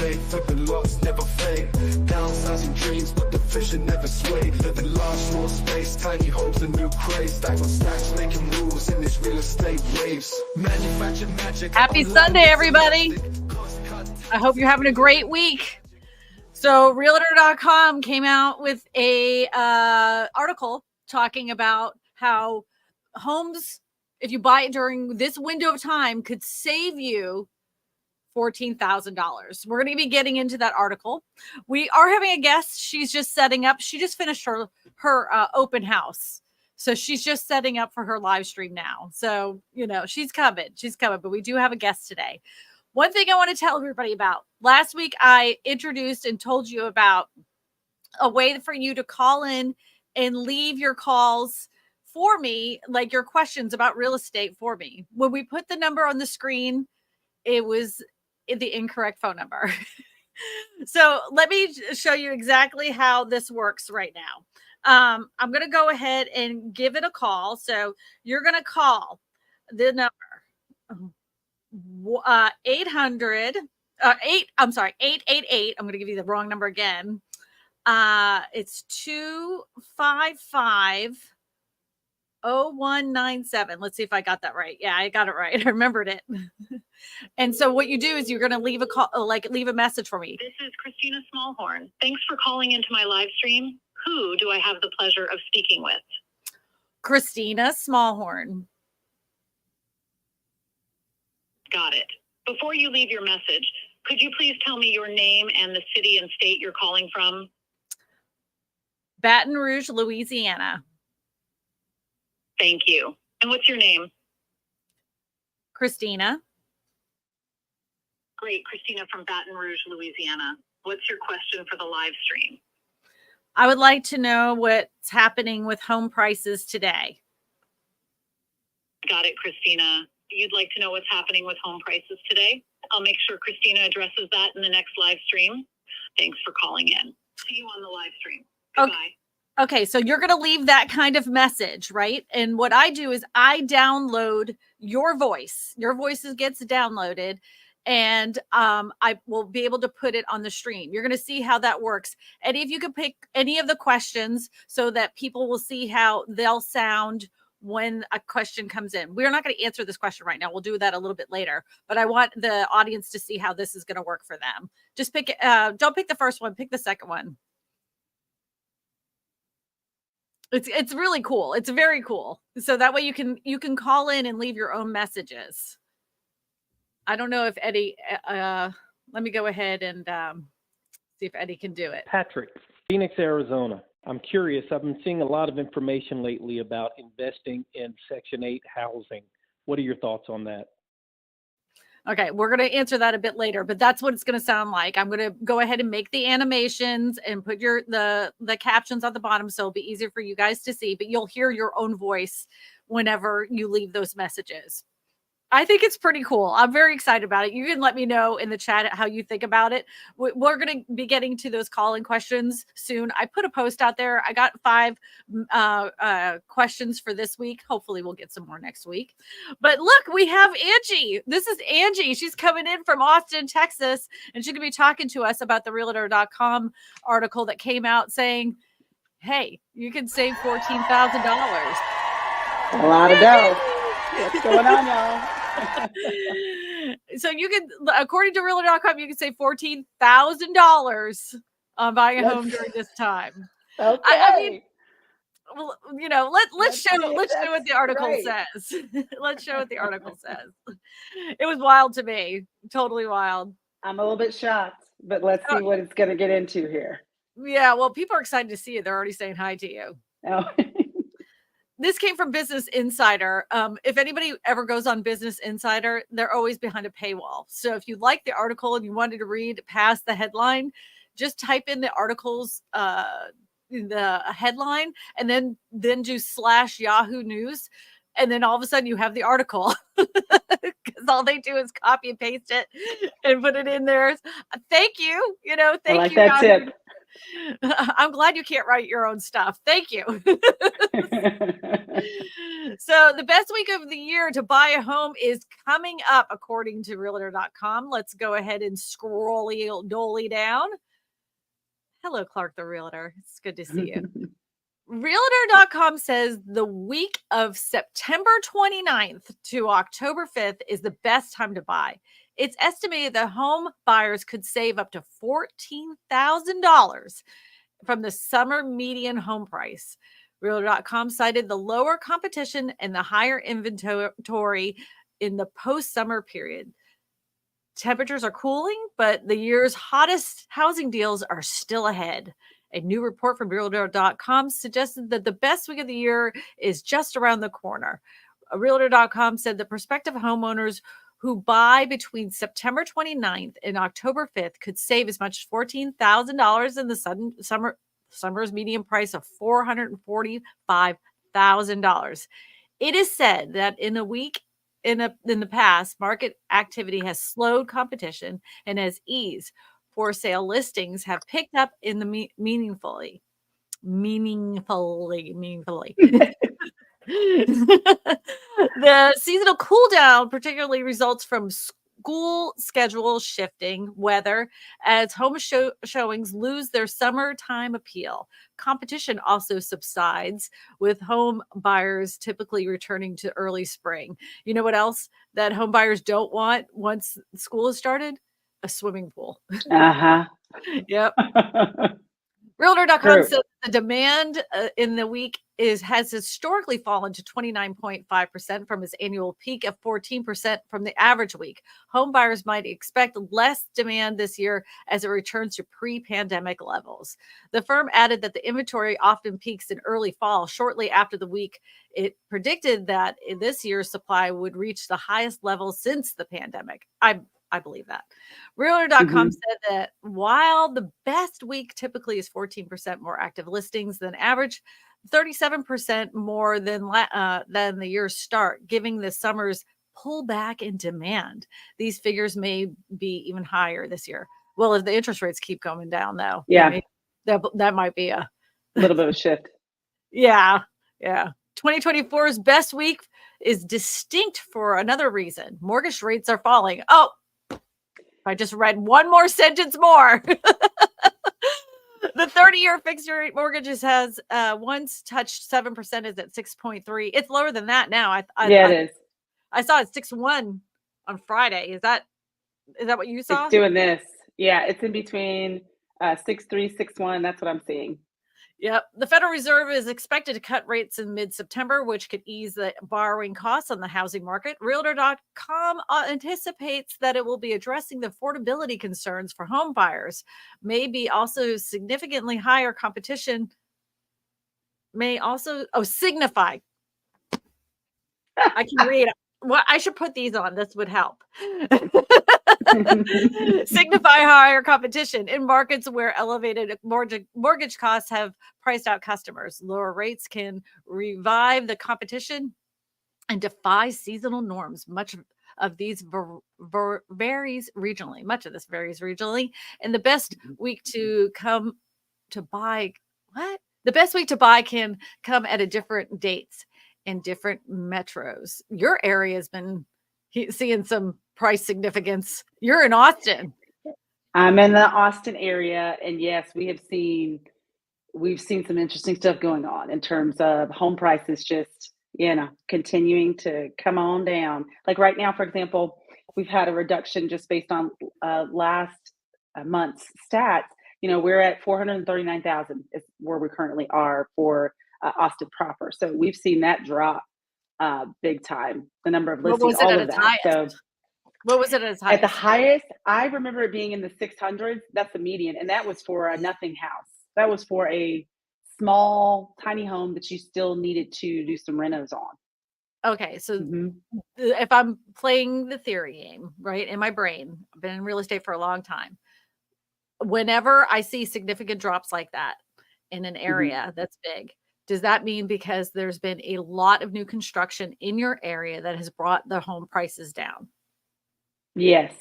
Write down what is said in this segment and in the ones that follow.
faith, living lost, never fade. Downsizing dreams, but the vision never swayed. Living large, more space, tiny homes and new craze. Stack on stacks, making moves in these real estate waves. Manufactured magic. Happy Sunday, everybody. I hope you're having a great week. So Realtor.com came out with a article talking about how homes, if you buy it during this window of time, could save you $14,000. We're going to be getting into that article. We are having a guest. She's just setting up. She just finished her open house. So she's just setting up for her live stream now. So, you know, she's coming, but we do have a guest today. One thing I want to tell everybody about. Last week, I introduced and told you about a way for you to call in and leave your calls for me, like your questions about real estate for me. When we put the number on the screen, it was the incorrect phone number. So let me show you exactly how this works right now. I'm going to go ahead and give it a call. So you're going to call the number 888. I'm going to give you the wrong number again. It's 255-0197. Let's see if I got that right. Yeah, I got it right. I remembered it. And so what you do is you're going to leave a call, leave a message for me. This is Kristina Smallhorn. Thanks for calling into my live stream. Who do I have the pleasure of speaking with? Kristina Smallhorn. Got it. Before you leave your message, could you please tell me your name and the city and state you're calling from? Baton Rouge, Louisiana. Thank you. And what's your name? Kristina. Great, Kristina from Baton Rouge, Louisiana. What's your question for the live stream? I would like to know what's happening with home prices today. Got it, Kristina. You'd like to know what's happening with home prices today? I'll make sure Kristina addresses that in the next live stream. Thanks for calling in. See you on the live stream. Goodbye. Okay, so you're going to leave that kind of message, right? And what I do is I download your voice. Your voice gets downloaded, and I will be able to put it on the stream. You're going to see how that works. And if you could pick any of the questions so that people will see how they'll sound when a question comes in. We're not going to answer this question right now. We'll do that a little bit later, but I want the audience to see how this is going to work for them. Just pick, don't pick the first one, pick the second one. It's really cool. It's very cool. So that way you can call in and leave your own messages. I don't know if Eddie, let me go ahead and see if Eddie can do it. Patrick, Phoenix, Arizona. I'm curious. I've been seeing a lot of information lately about investing in Section 8 housing. What are your thoughts on that? Okay, we're going to answer that a bit later, but that's what it's going to sound like. I'm going to go ahead and make the animations and put the captions on the bottom so it'll be easier for you guys to see, but you'll hear your own voice whenever you leave those messages. I think it's pretty cool. I'm very excited about it. You can let me know in the chat how you think about it. We're going to be getting to those call-in questions soon. I put a post out there. I got 5 questions for this week. Hopefully we'll get some more next week. But look, we have Angie. This is Angie. She's coming in from Austin, Texas, and she's going to be talking to us about the Realtor.com article that came out saying, hey, you can save $14,000. A lot of dough. What's going on, y'all? So you can, according to Realtor.com, you can save $14,000 on buying a home during this time. Okay. I mean, well, you know, let's show what the article says. Let's show what the article says. It was wild to me, totally wild. I'm a little bit shocked, but let's see what it's going to get into here. Yeah, well, people are excited to see you. They're already saying hi to you. Oh. This came from Business Insider. If anybody ever goes on Business Insider, they're always behind a paywall. So if you like the article and you wanted to read past the headline, just type in the article's the headline and then do /Yahoo News. And then all of a sudden you have the article because all they do is copy and paste it and put it in there. Thank you. Thank you. That tip. I'm glad you can't write your own stuff. Thank you. So the best week of the year to buy a home is coming up, according to realtor.com. Let's go ahead and scroll dolly down. Hello, Clark the Realtor. It's good to see you. Realtor.com says the week of September 29th to October 5th is the best time to buy. It's estimated that home buyers could save up to $14,000 from the summer median home price. Realtor.com cited the lower competition and the higher inventory in the post-summer period. Temperatures are cooling, but the year's hottest housing deals are still ahead. A new report from Realtor.com suggested that the best week of the year is just around the corner. Realtor.com said the prospective homeowners who buy between September 29th and October 5th could save as much as $14,000 in the summer's median price of $445,000. It is said that in a week in the past, market activity has slowed competition and has eased. For sale listings have picked up in the meaningfully. The seasonal cool down particularly results from school schedule shifting, weather, as home showings lose their summertime appeal. Competition also subsides, with home buyers typically returning to early spring. You know what else that home buyers don't want once school has started? A swimming pool. Uh-huh. Yep. Realtor.com True. says the demand in the week has historically fallen to 29.5% from its annual peak of 14% from the average week. Home buyers might expect less demand this year as it returns to pre-pandemic levels. The firm added that the inventory often peaks in early fall, shortly after the week. It predicted that this year's supply would reach the highest level since the pandemic. I believe that. Realtor.com said that while the best week typically is 14% more active listings than average, 37% more than the year's start, giving the summer's pullback in demand. These figures may be even higher this year. Well, if the interest rates keep going down, though, Yeah, that might be a little bit of a shift. Yeah. 2024's best week is distinct for another reason. Mortgage rates are falling. Oh, I just read one more sentence more. The 30-year fixed rate mortgages has once touched 7%, is at 6.3. It's lower than that now. It is. I saw it 6.1 on Friday. Is that what you saw? It's doing this. Yeah, it's in between 6.3, 6.1. That's what I'm seeing. Yep. The Federal Reserve is expected to cut rates in mid-September, which could ease the borrowing costs on the housing market. Realtor.com anticipates that it will be addressing the affordability concerns for home buyers. Maybe also significantly higher competition may also signify. I can read. Well, I should put these on. This would help. Signify higher competition in markets where elevated mortgage costs have priced out customers. Lower rates can revive the competition and defy seasonal norms. Much of these varies regionally. And the best week to come to buy, the best week to buy can come at a different dates in different metros. Your area has been seeing some price significance. You're in Austin. I'm in the Austin area, and yes, we've seen some interesting stuff going on in terms of home prices just, continuing to come on down. Like right now, for example, we've had a reduction just based on last month's stats. We're at 439,000 is where we currently are for Austin proper. So we've seen that drop big time. The number of listings, all of that. So what was it at its highest? At the highest, I remember it being in the 600s. That's the median, and that was for a nothing house. That was for a small, tiny home that you still needed to do some renos on. Okay, so if I'm playing the theory game, right, in my brain, I've been in real estate for a long time. Whenever I see significant drops like that in an area that's big, does that mean because there's been a lot of new construction in your area that has brought the home prices down? Yes,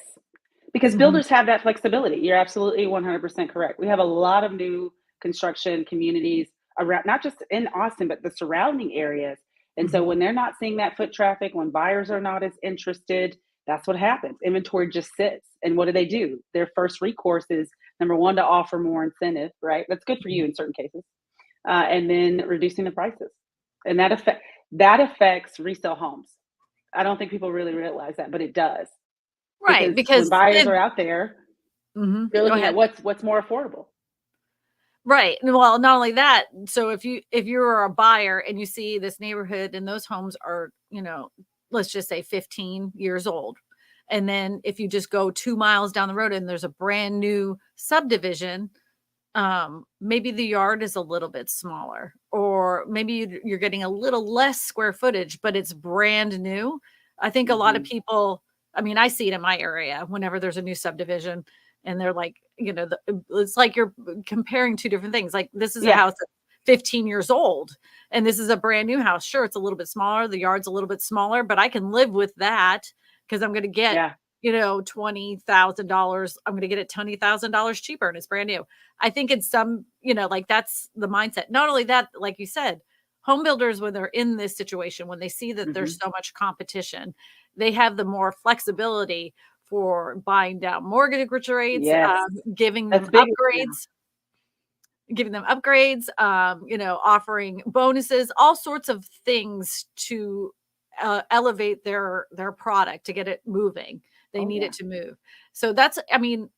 because Mhm. builders have that flexibility. You're absolutely 100% correct. We have a lot of new construction communities around, not just in Austin, but the surrounding areas. And so Mhm. when they're not seeing that foot traffic, when buyers are not as interested, that's what happens. Inventory just sits. And what do? Their first recourse is number one, to offer more incentive, right? That's good for you in certain cases. And then reducing the prices. And that affects resale homes. I don't think people really realize that, but it does. Right, Because when because buyers are out there, Mhm. they're Go looking at ahead. what's more affordable. Right. Well, not only that, so if you're a buyer and you see this neighborhood and those homes are, let's just say 15 years old. And then if you just go 2 miles down the road and there's a brand new subdivision, maybe the yard is a little bit smaller, or maybe you're getting a little less square footage, but it's brand new. I think a lot of Mhm. people, I mean, I see it in my area whenever there's a new subdivision and they're like, it's like you're comparing two different things. Like this is a Yeah, house that's 15 years old and this is a brand new house. Sure, it's a little bit smaller. The yard's a little bit smaller, but I can live with that because I'm going to get, yeah, $20,000. I'm going to get it $20,000 cheaper and it's brand new. I think it's like that's the mindset. Not only that, like you said, home builders, when they're in this situation, when they see that there's mhm. so much competition, they have the more flexibility for buying down mortgage rates, Yes, giving that's them big now. upgrades, offering bonuses, all sorts of things to elevate their product to get it moving. They Oh, need yeah. it to move. So that's, I mean,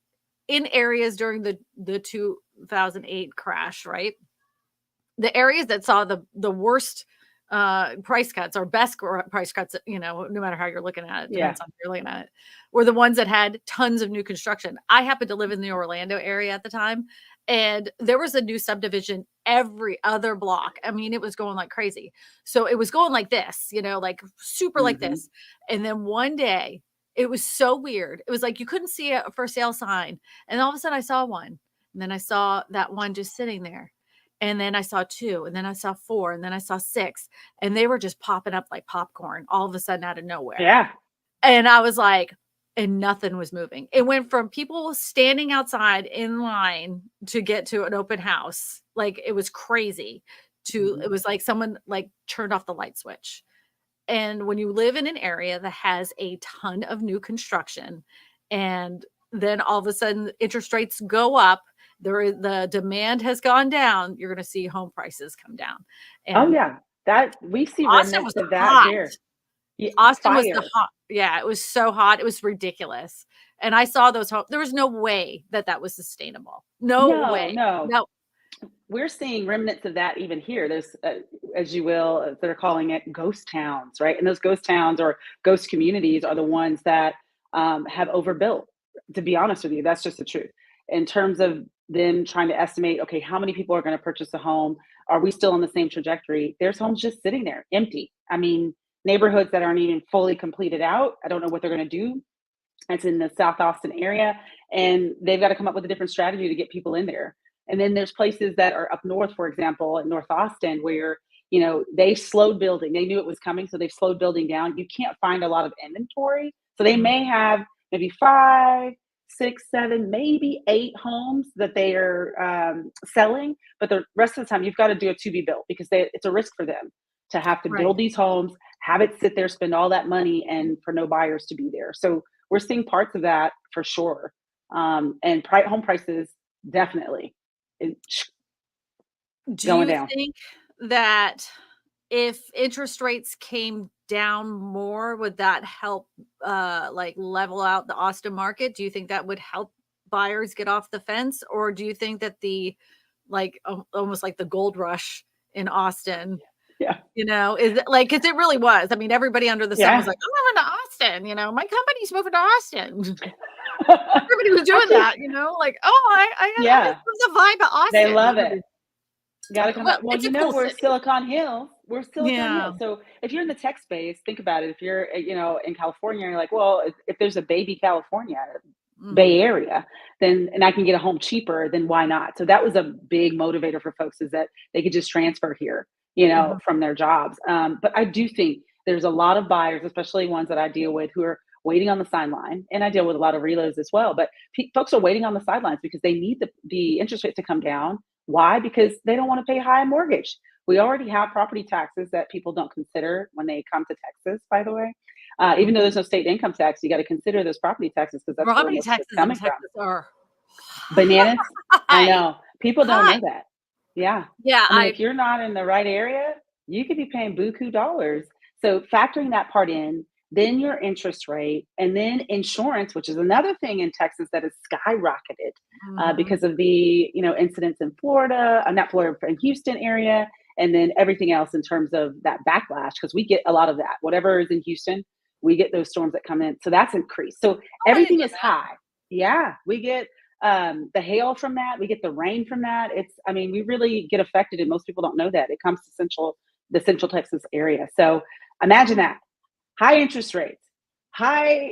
in areas during the 2008 crash, right? The areas that saw the worst price cuts or best price cuts, no matter how you're looking at it, Yeah. depends on how you're looking at it, were the ones that had tons of new construction. I happened to live in the Orlando area at the time, and there was a new subdivision every other block. I mean, it was going like crazy. So it was going like this, like super like Mhm. this. And then one day, it was so weird. It was like you couldn't see a for sale sign. And all of a sudden I saw one. And then I saw that one just sitting there. And then I saw 2, and then I saw 4, and then I saw 6, and they were just popping up like popcorn all of a sudden out of nowhere. Yeah. And I was like, and nothing was moving. It went from people standing outside in line to get to an open house, like it was crazy, to Mhm. it was like someone like turned off the light switch. And when you live in an area that has a ton of new construction, and then all of a sudden interest rates go up, the demand has gone down, you're going to see home prices come down. Oh, And yeah. That we see Austin remnants was of that hot. here. Austin was the Fire. hot. Yeah, it was so hot. It was ridiculous. And I saw those home. There was no way that that was sustainable. No No, way. no. No. We're seeing remnants of that even here. There's, as you will, they're calling it ghost towns, right? And those ghost towns or ghost communities are the ones that have overbuilt. To be honest with you, that's just the truth. In terms of them trying to estimate, okay, how many people are going to purchase a home? Are we still on the same trajectory? There's homes just sitting there empty. I mean, neighborhoods that aren't even fully completed out. I don't know what they're going to do. It's in the South Austin area, and they've got to come up with a different strategy to get people in there. And then there's places that are up north, for example, in North Austin, where they slowed building. They knew it was coming, so they've slowed building down. You can't find a lot of inventory, so they Mhm. may have maybe 5, 6, 7, maybe 8 homes that they are selling, but the rest of the time you've got to do a to be built because it's a risk for them to have to Right. build these homes, have it sit there, spend all that money, and for no buyers to be there. So we're seeing parts of that for sure. And home prices definitely Do going you down. think that if interest rates came down more, would that help like level out the Austin market? Do you think that would help buyers get off the fence? Or do you think that the like almost like the gold rush in Austin, Yeah. is it like, because it really was. I mean, everybody under the sun was Yeah. like, I'm moving to Austin, my company's moving to Austin. Everybody was doing Actually, that, like, oh, I yeah, love the vibe of they Austin. love it. Got to come Well, out. Well, it's a cool we're city. Silicon Hills. We're Silicon Yeah. Hills. So if you're in the tech space, think about it. If you're, in California, you're like, well, if there's a baby California, Mhm. Bay Area, and I can get a home cheaper, then why not? So that was a big motivator for folks is that they could just transfer here, Mhm. from their jobs. But I do think there's a lot of buyers, especially ones that I deal with, who are waiting on the sideline. And I deal with a lot of reloads as well, but folks are waiting on the sidelines because they need the interest rate to come down. Why? Because they don't want to pay high mortgage. We already have property taxes that people don't consider when they come to Texas, by the way. Even though there's no state income tax, you got to consider those property taxes because that's where Property most of it's taxes in coming Texas from. are Bananas. I high. know. People don't High. know that. Yeah. Yeah, I mean, if you're not in the right area, you could be paying buku dollars. So factoring that part in, then your interest rate, and then insurance, which is another thing in Texas that has skyrocketed because of the incidents in Florida, not Florida, in Houston area, and then everything else in terms of that backlash, because we get a lot of that. Whatever is in Houston, we get those storms that come in. So that's increased. So everything is high. Yeah, we get the hail from that. We get the rain from that. We really get affected, and most people don't know that. It comes to the Central Texas area. So imagine that. High interest rates, high,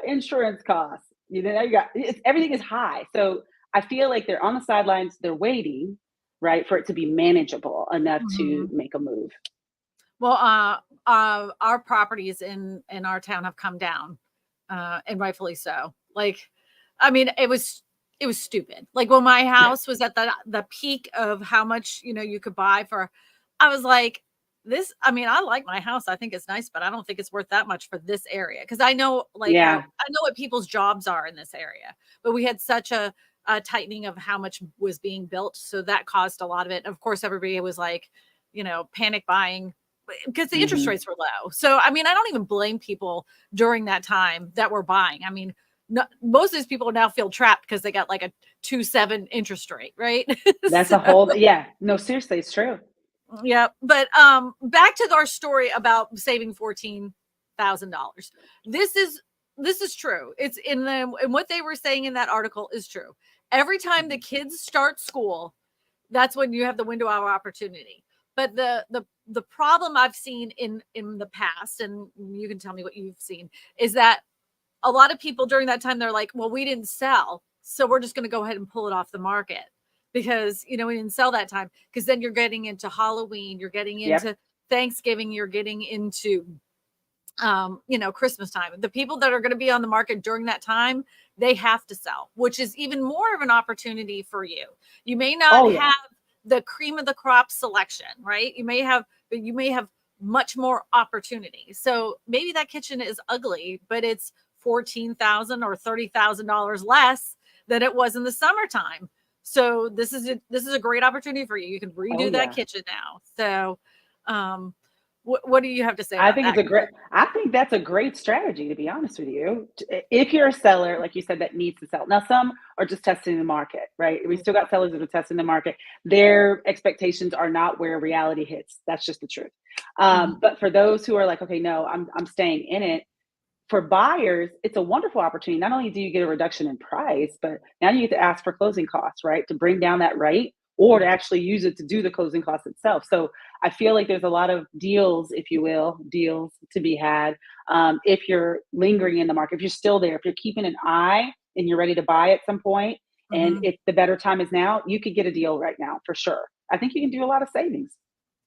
insurance costs. Everything is high. So I feel like they're on the sidelines. They're waiting, right, for it to be manageable enough to make a move. Well, our properties in our town have come down, and rightfully so. Like, I mean, it was stupid. Like when my house was at the peak of how much you could buy for, I was like, this. I mean, I like my house. I think it's nice, but I don't think it's worth that much for this area because I know, I know what people's jobs are in this area. But we had such a tightening of how much was being built, so that caused a lot of it. Of course, everybody was like, panic buying because the interest rates were low. So, I mean, I don't even blame people during that time that were buying. I mean, most of these people now feel trapped because they got like a 2.7 interest rate, right? That's a whole, no, seriously, it's true. Yeah. But back to our story about saving $14,000. This is true. It's in what they were saying in that article is true. Every time the kids start school, that's when you have the window of opportunity. But the problem I've seen in the past, and you can tell me what you've seen, is that a lot of people during that time, they're like, well, we didn't sell, so we're just going to go ahead and pull it off the market because, we didn't sell that time. Because then you're getting into Halloween, you're getting into Thanksgiving, you're getting into, Christmas time. The people that are going to be on the market during that time, they have to sell, which is even more of an opportunity for you. You may not have the cream of the crop selection, right? You may have much more opportunity. So maybe that kitchen is ugly, but it's $14,000 or $30,000 less than it was in the summertime. So this is a great opportunity for you. You can redo that kitchen now. So, what do you have to say? I think that's a great strategy, to be honest with you. If you're a seller, like you said, that needs to sell. Now, some are just testing the market, right? We still got sellers that are testing the market. Their expectations are not where reality hits. That's just the truth. But for those who are like, okay, no, I'm staying in it. For buyers, it's a wonderful opportunity. Not only do you get a reduction in price, but now you get to ask for closing costs, right? To bring down that rate or to actually use it to do the closing costs itself. So I feel like there's a lot of deals, if you will, deals to be had. If you're lingering in the market, if you're still there, if you're keeping an eye and you're ready to buy at some point, and if the better time is now, you could get a deal right now for sure. I think you can do a lot of savings.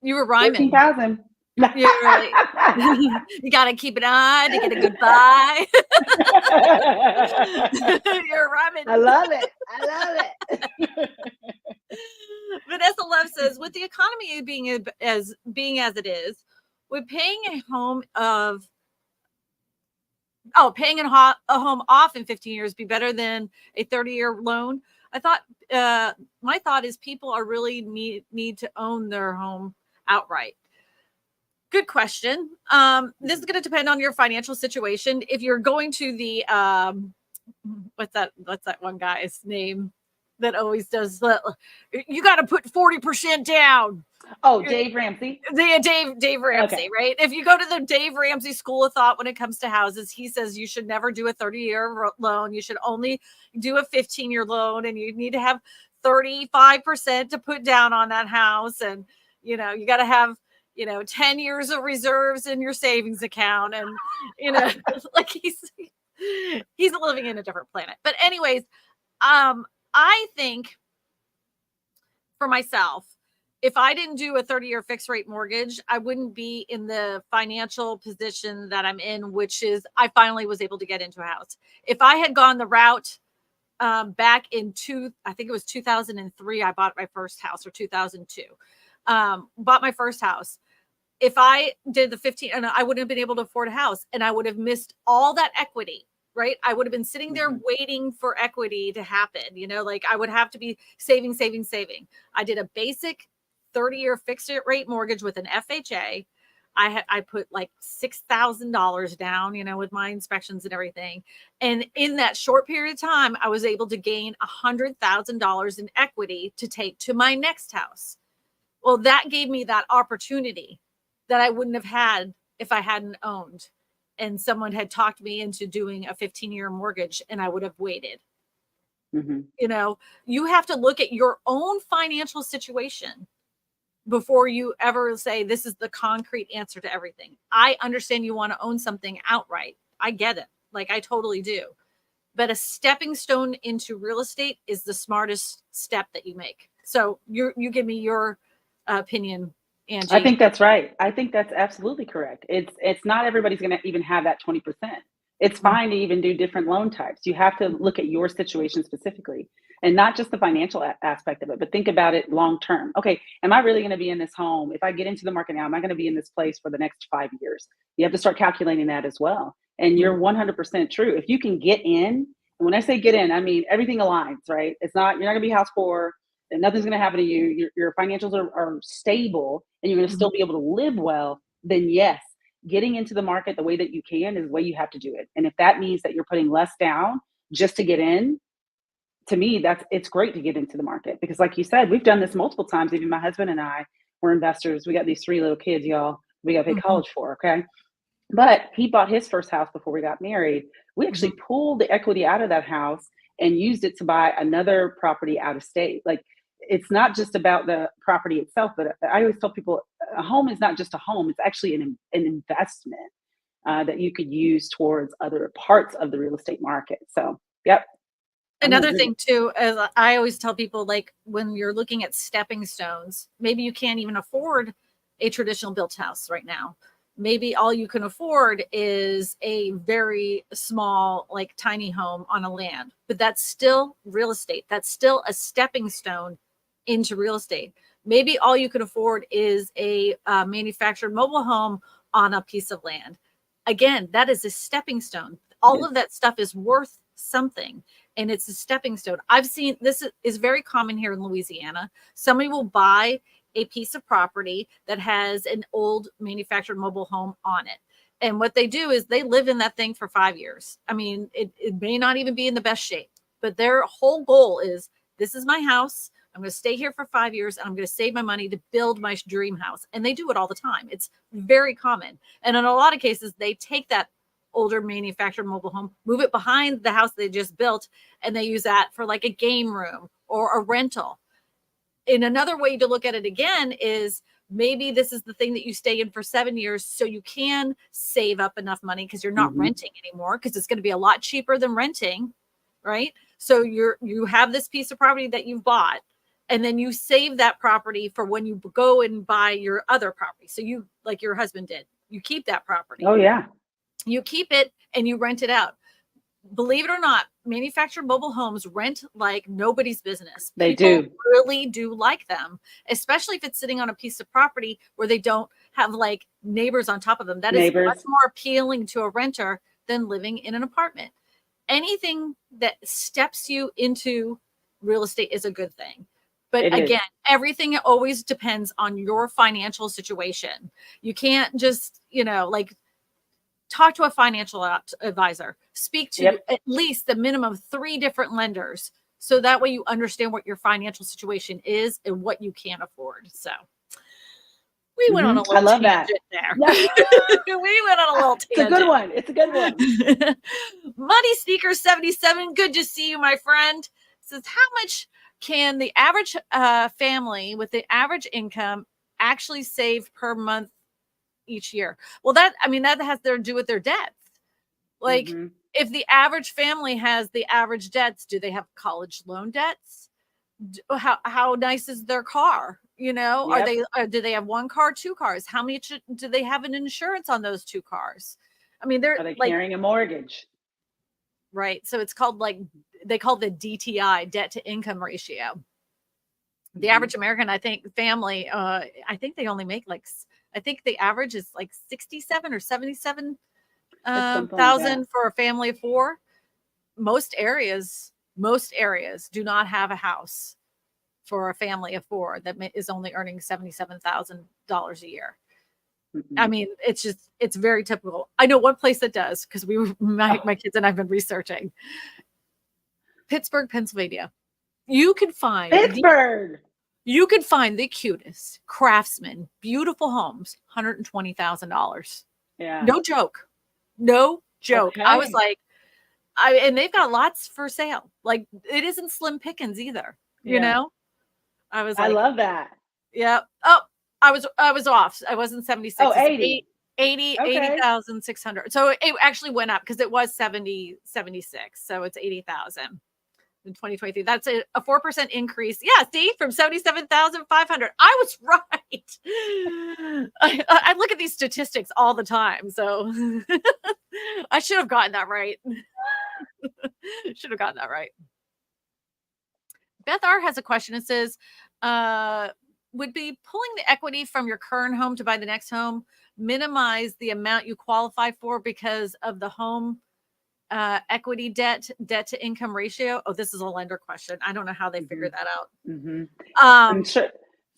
You were rhyming. 14,000. You're right. You got to keep an eye to get a good buy. You're rhyming. I love it. Vanessa Love says, with the economy being as it is, would paying a home off in 15 years be better than a 30-year loan? I thought my thought is people are really need to own their home outright. Good question. This is going to depend on your financial situation. If you're going to the what's that one guy's name that always does you got to put 40% down. Oh, Dave Ramsey. Dave Ramsey, okay. Right? If you go to the Dave Ramsey School of Thought when it comes to houses, he says you should never do a 30-year loan. You should only do a 15-year loan, and you need to have 35% to put down on that house, and you got to have 10 years of reserves in your savings account. And, like he's living in a different planet. But anyways, I think for myself, if I didn't do a 30-year fixed rate mortgage, I wouldn't be in the financial position that I'm in, which is I finally was able to get into a house. If I had gone the route back in I think it was 2003, I bought my first house, or 2002, bought my first house. If I did the 15, and I wouldn't have been able to afford a house, and I would have missed all that equity, right? I would have been sitting there waiting for equity to happen. Like I would have to be saving. I did a basic 30-year fixed rate mortgage with an FHA. I put like $6,000 down, with my inspections and everything. And in that short period of time, I was able to gain $100,000 in equity to take to my next house. Well, that gave me that opportunity that I wouldn't have had if I hadn't owned and someone had talked me into doing a 15-year mortgage and I would have waited. You have to look at your own financial situation before you ever say this is the concrete answer to everything. I understand you want to own something outright. I get it. Like I totally do. But a stepping stone into real estate is the smartest step that you make. So you give me your opinion, Angie. I think that's right. I think that's absolutely correct. It's not everybody's going to even have that 20%. It's fine to even do different loan types. You have to look at your situation specifically and not just the financial aspect of it, but think about it long term. Okay, am I really going to be in this home? If I get into the market now, am I going to be in this place for the next 5 years? You have to start calculating that as well. And you're 100% true. If you can get in, and when I say get in, I mean everything aligns, right? You're not going to be house poor, and nothing's going to happen to you. Your financials are stable, and you're going to still be able to live well. Then yes, getting into the market the way that you can is the way you have to do it. And if that means that you're putting less down just to get in, to me, it's great to get into the market, because like you said, we've done this multiple times. Even my husband and I were investors. We got these 3 little kids, y'all. We got to pay college for, okay? But he bought his first house before we got married. We actually pulled the equity out of that house and used it to buy another property out of state. Like, it's not just about the property itself, but I always tell people a home is not just a home. It's actually an investment that you could use towards other parts of the real estate market. So, yep. Another thing too, as I always tell people, like when you're looking at stepping stones, maybe you can't even afford a traditional built house right now. Maybe all you can afford is a very small, like tiny home on a land, but that's still real estate. That's still a stepping stone into real estate. Maybe all you can afford is a manufactured mobile home on a piece of land. Again, that is a stepping stone. All of that stuff is worth something, and it's a stepping stone. I've seen this is very common here in Louisiana. Somebody will buy a piece of property that has an old manufactured mobile home on it. And what they do is they live in that thing for 5 years. I mean, it may not even be in the best shape, but their whole goal is, this is my house. I'm going to stay here for 5 years, and I'm going to save my money to build my dream house. And they do it all the time. It's very common. And in a lot of cases, they take that older manufactured mobile home, move it behind the house they just built, and they use that for like a game room or a rental. In another way to look at it again is, maybe this is the thing that you stay in for 7 years so you can save up enough money because you're not renting anymore, because it's going to be a lot cheaper than renting, right? So you have this piece of property that you've bought, and then you save that property for when you go and buy your other property. So you, like your husband did, you keep that property. Oh yeah. You keep it and you rent it out. Believe it or not, manufactured mobile homes rent like nobody's business. People really do like them, especially if it's sitting on a piece of property where they don't have like neighbors on top of them. That is much more appealing to a renter than living in an apartment. Anything that steps you into real estate is a good thing. But again, everything always depends on your financial situation. You can't just, like, talk to a financial advisor, speak to at least the minimum of 3 different lenders. So that way you understand what your financial situation is and what you can afford. So we went on a little tangent there. We went on a little tangent. It's a good one. It's a good one. Money Sneaker 77. Good to see you, my friend. Says, how much can the average family with the average income actually save per month each year? Well, that has to do with their debts. Like, if the average family has the average debts, do they have college loan debts? How nice is their car? You know, Yep. do they have one car, two cars? How many do they have an insurance on those two cars? I mean, they're Are they like, carrying a mortgage? right. So it's called like, they call the DTI, debt to income ratio. The Mhm. average American, I think, family, I think they only make like, I think the average is like 67 or 77 It's something like that. thousand for a family of four. Most areas do not have a house for a family of four that is only earning $77,000 a year. I Mhm. mean, it's very typical. I know one place that does, because my kids and I've been researching. Pittsburgh, Pennsylvania. You could find Pittsburgh. you could find the cutest craftsman, beautiful homes, $120,000. Yeah. No joke. No joke. I was Okay. like, and they've got lots for sale. Like, it isn't slim pickings either. You Yeah. know, I was I like, love that. yeah. Oh, I was off. I wasn't 76. Oh, It's 80. 80, Okay. 80,600. So it actually went up because it was 76. So it's 80,000 in 2023. That's a 4% increase. Yeah, see, from 77,500. I was right. I look at these statistics all the time. So I should have gotten that right. Should have gotten that right. Beth R has a question. It says, would be pulling the equity from your current home to buy the next home minimize the amount you qualify for because of the home equity debt to income ratio? Oh, this is a lender question. I don't know how they figured that out. Mhm. I'm sure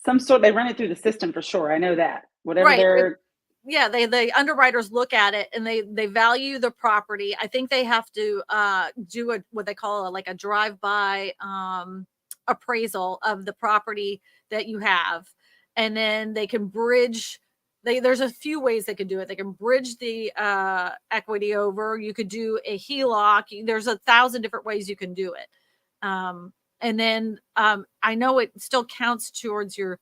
some sort they run it through the system for sure. I know that. Whatever Right. they're Yeah, the underwriters look at it and they value the property. I think they have to do what they call like a drive-by appraisal of the property that you have, and then they can bridge. There's a few ways they can do it. They can bridge the equity over. You could do a HELOC. There's 1,000 different ways you can do it. And then I know it still counts towards your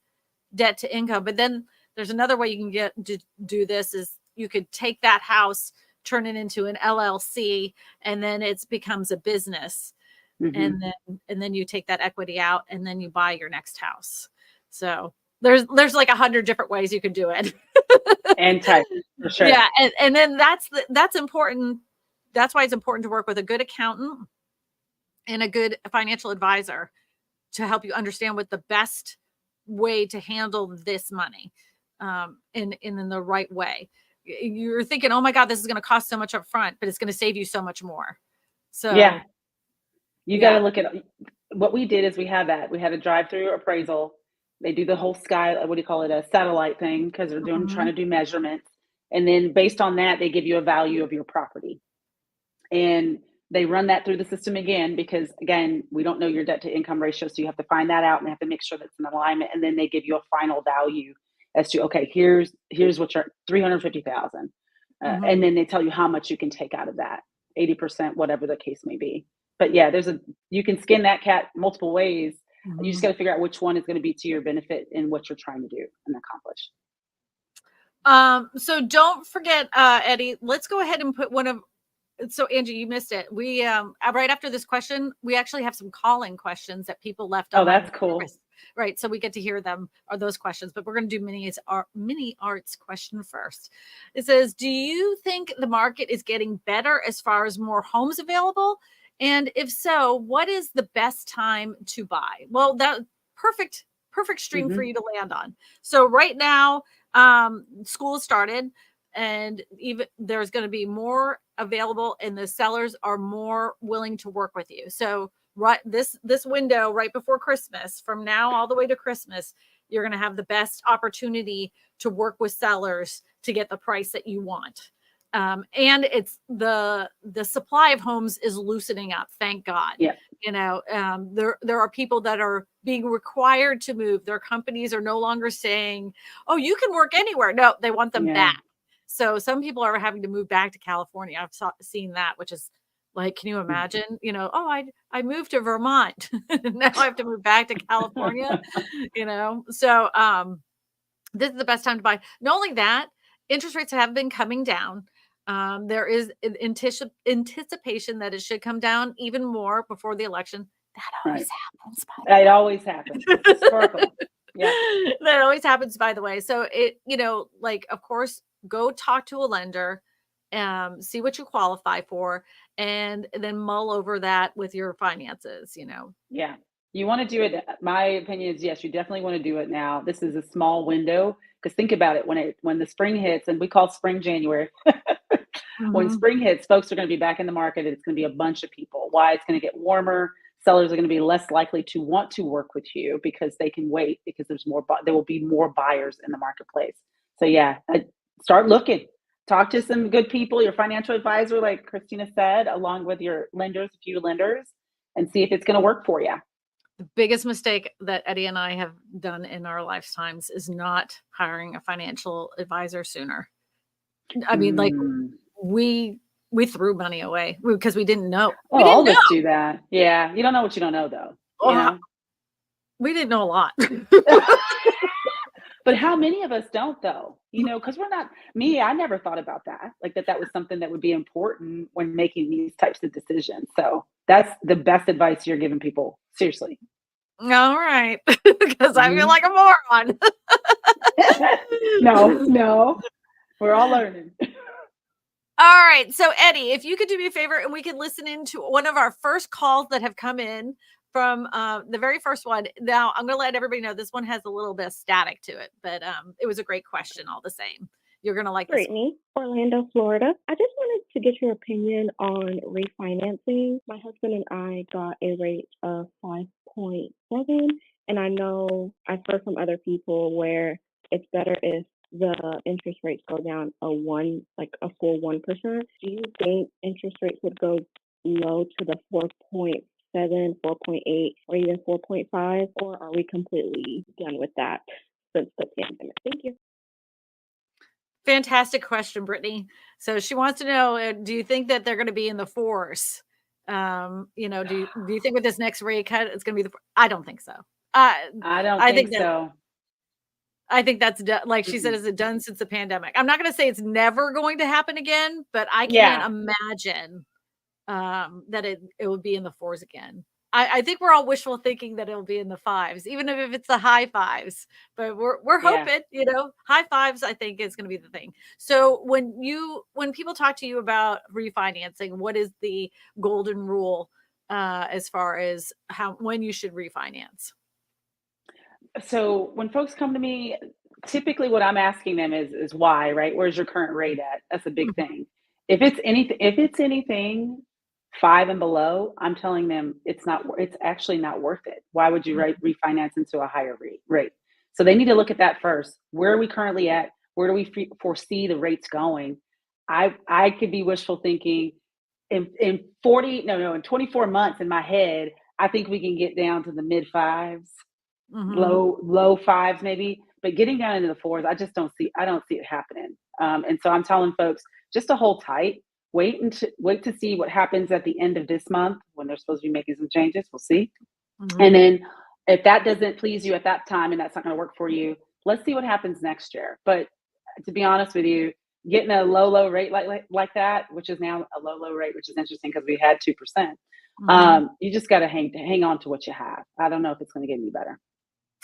debt to income, but then there's another way you can get to do this is you could take that house, turn it into an LLC, and then it becomes a business. Mhm. And then you take that equity out and then you buy your next house. So there's like 100 different ways you can do it. and type for sure. Yeah. And then that's important. That's why it's important to work with a good accountant and a good financial advisor to help you understand what the best way to handle this money in the right way. You're thinking, oh my God, this is going to cost so much up front, but it's going to save you so much more. So Yeah. You got yeah. to look at what we did is we had a drive-through appraisal. They do the whole sky, what do you call it, a satellite thing because they're trying Mhm. to do measurements. And then based on that, they give you a value of your property. And they run that through the system again because again, we don't know your debt to income ratio. So you have to find that out and they have to make sure that's in alignment. And then they give you a final value as to, okay, here's what you're 350,000. Mhm. And then they tell you how much you can take out of that, 80%, whatever the case may be. But yeah, you can skin that cat multiple ways. You just Mhm. got to figure out which one is going to be to your benefit and what you're trying to do and accomplish. So don't forget, Eddie, let's go ahead and put so Angie, you missed it. We right after this question, we actually have some call-in questions that people left on Oh, that's cool. Right. So we get to hear them or those questions, but we're going to do mini arts question first. It says, do you think the market is getting better as far as more homes available? And if so, what is the best time to buy? Well, that perfect stream for you to land on. So right now, school started and even there's going to be more available and the sellers are more willing to work with you. So right this window right before Christmas, from now all the way to Christmas, you're going to have the best opportunity to work with sellers to get the price that you want. And it's the supply of homes is loosening up, thank God. Yeah. There are people that are being required to move. Their companies are no longer saying, oh, you can work anywhere. No, they want them back. So some people are having to move back to California. I've seen that, which is like, can you imagine? Oh, I moved to Vermont. Now I have to move back to California. So this is the best time to buy. Not only that, interest rates have been coming down. There is anticipation that it should come down even more before the election. That always happens. It always happens. It's historical. Yeah. That always happens, by the way. So it, like, of course, go talk to a lender, see what you qualify for, and then mull over that with your finances, Yeah. You want to do it. My opinion is yes, you definitely want to do it now. This is a small window because think about it when the spring hits, and we call spring January. When Mhm. spring hits, folks are going to be back in the market. It's going to be a bunch of people. Why? It's going to get warmer. Sellers are going to be less likely to want to work with you because they can wait because there will be more buyers in the marketplace. So yeah, start looking. Talk to some good people, your financial advisor, like Christina said, along with your lenders, a few lenders, and see if it's going to work for you. The biggest mistake that Eddie and I have done in our lifetimes is not hiring a financial advisor sooner. I mean, like, Mm. we threw money away because we didn't know. Well, We all didn't of know. us do that. Yeah, you don't know what you don't know, though. You Well, know. we didn't know a lot. But how many of us don't though? Because we're not me, I never thought about that. Like that was something that would be important when making these types of decisions. So that's the best advice you're giving people. Seriously. All right. Because I feel Mhm. like a moron. No. We're all learning. All right. So, Eddie, if you could do me a favor and we could listen into one of our first calls that have come in from the very first one. Now, I'm going to let everybody know this one has a little bit of static to it, but it was a great question all the same. You're going to like this one. Brittany, Orlando, Florida. I just wanted to get your opinion on refinancing. My husband and I got a rate of 5.7, and I know I've heard from other people where it's better if the interest rates go down a full 1%. Do you think interest rates would go low to the 4.7, 4.8, or even 4.5, or are we completely done with that since the pandemic? Thank you. Fantastic question, Brittany. So she wants to know, do you think that they're going to be in the fours? Do you think with this next rate cut, it's going to be I don't think so. I don't I think think that so. I think that's done. Like she said, Mm-mm. is it done since the pandemic? I'm not going to say it's never going to happen again, but I can't Yeah. imagine that it would be in the fours again. I think we're all wishful thinking that it'll be in the fives, even if it's the high fives. But we're Yeah. hoping, high fives. I think is going to be the thing. So when people talk to you about refinancing, what is the golden rule as far as when you should refinance? So when folks come to me, typically what I'm asking them is why, right? Where's your current rate at? That's a big Mhm. thing. If it's anything 5 and below, I'm telling them it's actually not worth it. Why would you refinance into a higher rate? So they need to look at that first. Where are we currently at? Where do we foresee the rates going? I could be wishful thinking in 24 months in my head, I think we can get down to the mid fives, Mhm. low fives maybe, but getting down into the fours, I don't see it happening. And so I'm telling folks just to hold tight, wait to see what happens at the end of this month when they're supposed to be making some changes. We'll see. And Mhm. then if that doesn't please you at that time and that's not going to work for you, let's see what happens next year. But to be honest with you, getting a low rate like that, which is now a low rate, which is interesting because we had 2%. Mhm. You just got to hang on to what you have. I don't know if it's going to get any better.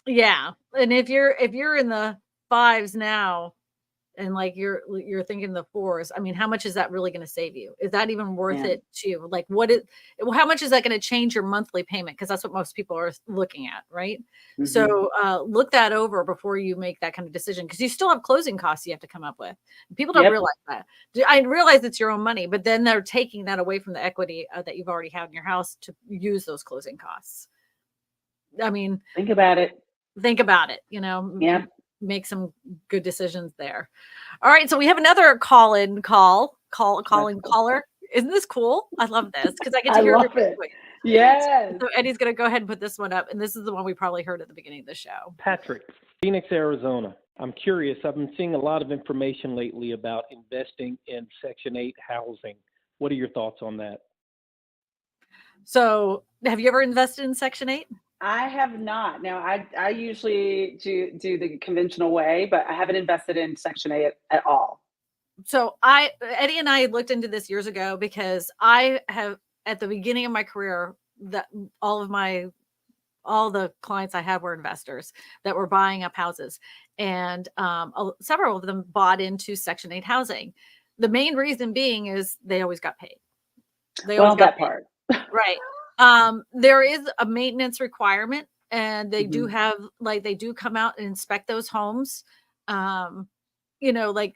Yeah, and if you're in the fives now, and like you're thinking the fours, I mean, how much is that really going to save you? Is that even worth And it to you? Like, how much is that going to change your monthly payment? Because that's what most people are looking at, right? mhm. So look that over before you make that kind of decision, because you still have closing costs you have to come up with. People don't Yep. realize that. I realize it's your own money, but then they're taking that away from the equity that you've already had in your house to use those closing costs. I mean, Think about it. think about it, Yep. make some good decisions there. All right. So we have another calling That's cool. caller. Isn't this cool? I love this because I get to I hear love everybody's it. voice. Yes. So Eddie's going to go ahead and put this one up. And this is the one we probably heard at the beginning of the show. Patrick, Phoenix, Arizona. I'm curious. I've been seeing a lot of information lately about investing in Section 8 housing. What are your thoughts on that? So have you ever invested in Section 8? I have not. Now, I usually do the conventional way, but I haven't invested in Section 8 at all. So Eddie and I looked into this years ago because I have, at the beginning of my career, that all all the clients I had were investors that were buying up houses, and several of them bought into Section 8 housing. The main reason being is they always got paid. Part. Right. There is a maintenance requirement, and they do have, like, they do come out and inspect those homes. Like,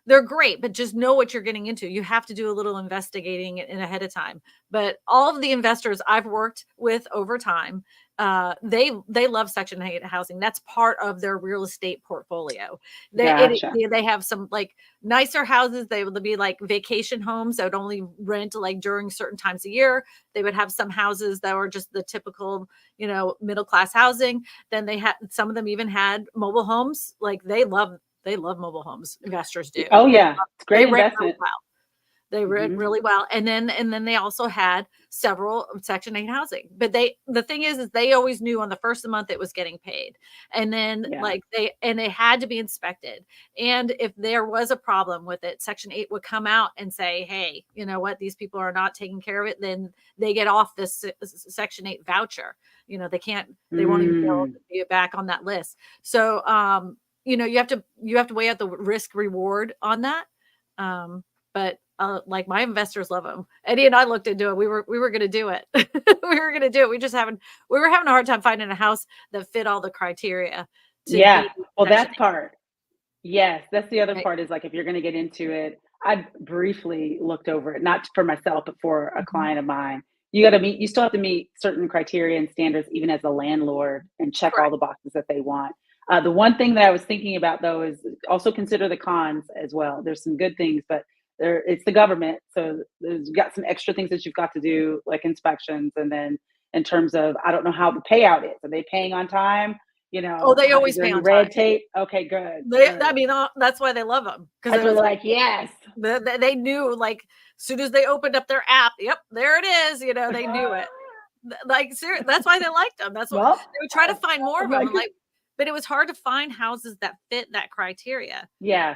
they're great, but just know what you're getting into. You have to do a little investigating in ahead of time. But all of the investors I've worked with over time, they love Section 8 housing. That's part of their real estate portfolio. They have some like nicer houses. They would be like vacation homes that would only rent like during certain times a year. They would have some houses that were just the typical, middle class housing. Then they had, some of them even had mobile homes. Like they love mobile homes. Investors do. Oh yeah, it's great investment. Really well. They rent really well. And then they also had several Section 8 housing. But the thing is they always knew on the first of the month it was getting paid. And then it had to be inspected. And if there was a problem with it, Section 8 would come out and say, hey, you know what, these people are not taking care of it. Then they get off this Section 8 voucher. They won't even be able to be back on that list. So, you have to weigh out the risk reward on that. But like my investors love them. Eddie and I looked into it. We were going to do it. We were going to do it. We were having a hard time finding a house that fit all the criteria. Well, that part. Yes. That's the other part is like, if you're going to get into it, I briefly looked over it, not for myself, but for a client of mine. You still have to meet certain criteria and standards, even as a landlord, and check all the boxes that they want. The one thing that I was thinking about though, is also consider the cons as well. There's some good things, but it's the government. So there's got some extra things that you've got to do, like inspections. And then in terms of, I don't know how the payout is. Are they paying on time? They always pay on red time. tape. Okay, good. I mean, that's why they love them. Because they're like, yes. They knew, like, as soon as they opened up their app, yep, there it is. They knew it. Like, seriously, that's why they liked them. That's why they would try to find more of them. But it was hard to find houses that fit that criteria. Yeah.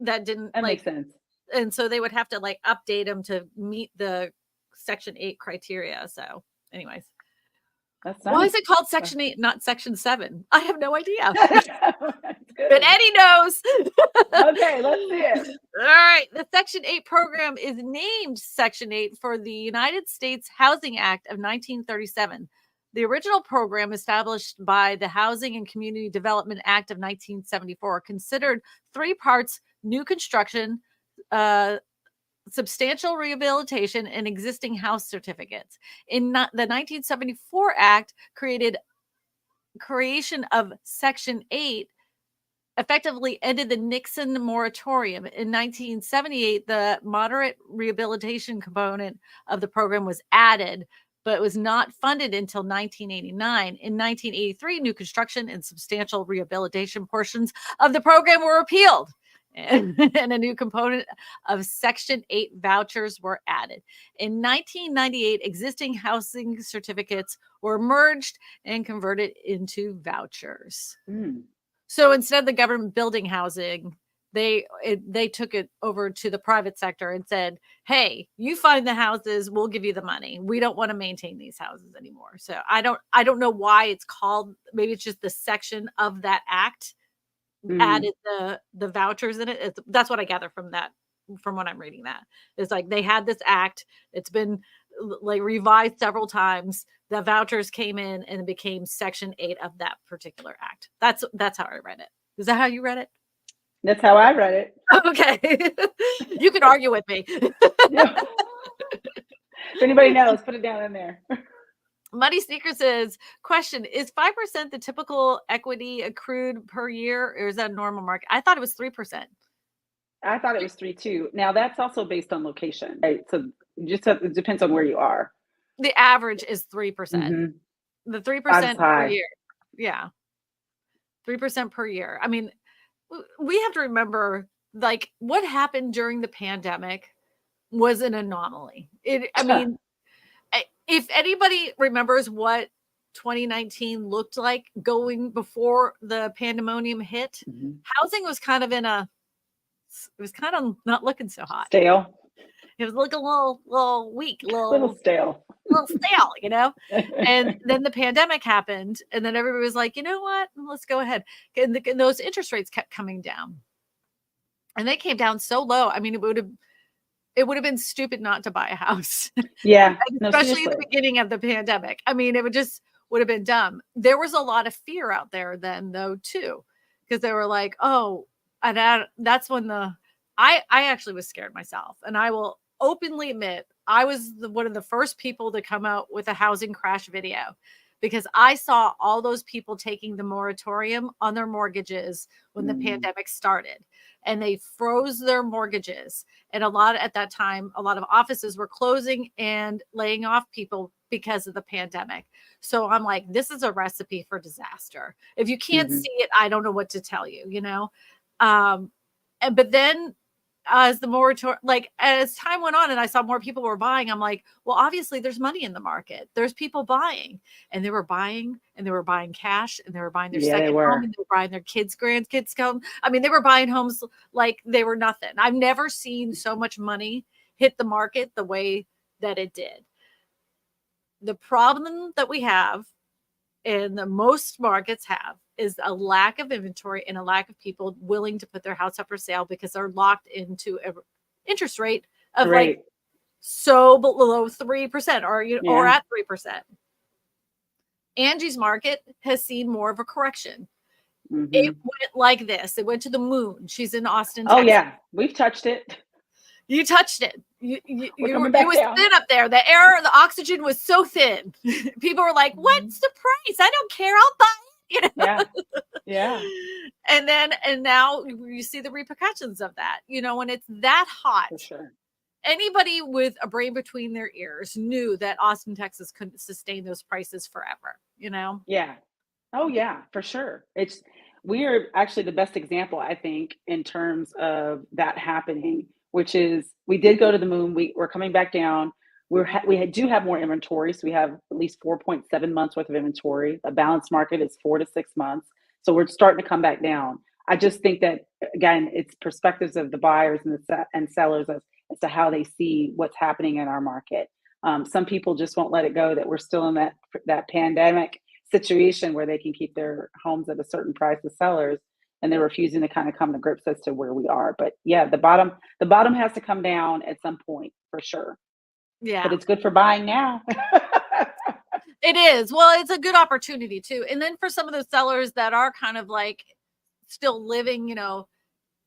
That didn't makes sense. And so they would have to like update them to meet the Section 8 criteria. So anyways, why is it called Section 8, not Section 7? I have no idea. But Eddie knows. Okay, let's see it. All right. The Section 8 program is named Section 8 for the United States Housing Act of 1937. The original program, established by the Housing and Community Development Act of 1974, considered three parts: new construction, substantial rehabilitation, and existing house certificates. In the 1974 Act creation of Section 8 effectively ended the Nixon moratorium. In 1978, the moderate rehabilitation component of the program was added, but it was not funded until 1989. In 1983, new construction and substantial rehabilitation portions of the program were repealed, and a new component of Section 8 vouchers were added. In 1998, existing housing certificates were merged and converted into vouchers. So instead of the government building housing, they took it over to the private sector and said, hey, you find the houses, we'll give you the money. We don't want to maintain these houses anymore. So I don't know why it's called, maybe it's just the section of that act added the vouchers in it. That's what I gather from that, from when I'm reading that. It's like they had this act, it's been like revised several times. The vouchers came in and it became Section 8 of that particular act. That's how I read it. Is that how you read it? That's how I read it. Okay. You can argue with me. If anybody knows, put it down in there. Muddy Sneaker says, question, is 5% the typical equity accrued per year, or is that a normal market? I thought it was 3%. I thought it was 3 too. Now that's also based on location, right? So it depends on where you are. The average is 3%. The 3% per year. Yeah. 3% per year. I mean, we have to remember, like, what happened during the pandemic was an anomaly. I mean, if anybody remembers what 2019 looked like going before the pandemonium hit, housing was kind of it was kind of not looking so hot. Stale. It was looking a little weak, Little stale. stale, you know? And then the pandemic happened, and then everybody was like, you know what? Let's go ahead. And those interest rates kept coming down. And they came down so low. I mean, it would have been stupid not to buy a house. Yeah. No, Especially at the seriously. beginning of the pandemic. I mean, would have been dumb. There was a lot of fear out there then, though, too, because they were like, oh, and that's when I actually was scared myself. And I will openly admit, I was one of the first people to come out with a housing crash video, because I saw all those people taking the moratorium on their mortgages when the pandemic started, and they froze their mortgages. And at that time, a lot of offices were closing and laying off people because of the pandemic. So I'm like, this is a recipe for disaster. If you can't see it, I don't know what to tell you, you know? But then as the moratorium, like as time went on and I saw more people were buying, I'm like, well, obviously there's money in the market. There's people buying, and they were buying cash, and they were buying their second home, and they were buying their grandkids home. I mean, they were buying homes like they were nothing. I've never seen so much money hit the market the way that it did. The problem that we have, and the most markets have, is a lack of inventory and a lack of people willing to put their house up for sale because they're locked into an interest rate of like so below 3% or at 3%. Angie's market has seen more of a correction. It went like this. It went to the moon. She's in Austin, Texas. Oh yeah, we've touched it. You touched it. It was down. thin up there. The air, the oxygen was so thin. People were like, "What's the price? I don't care. I'll buy it." You know? Yeah. And now you see the repercussions of that. You know, when it's that hot, For sure. Anybody with a brain between their ears knew that Austin, Texas couldn't sustain those prices forever. You know? Yeah. Oh yeah, for sure. We are actually the best example, I think, in terms of that happening, which is we did go to the moon. We're coming back down. We do have more inventory. So we have at least 4.7 months worth of inventory. A balanced market is 4 to 6 months. So we're starting to come back down. I just think that, again, it's perspectives of the buyers and sellers as to how they see what's happening in our market. Some people just won't let it go that we're still in that pandemic situation where they can keep their homes at a certain price as sellers, and they're refusing to kind of come to grips as to where we are. But yeah, the bottom has to come down at some point for sure. Yeah. But it's good for buying now. It is. Well, it's a good opportunity too. And then for some of those sellers that are kind of like still living,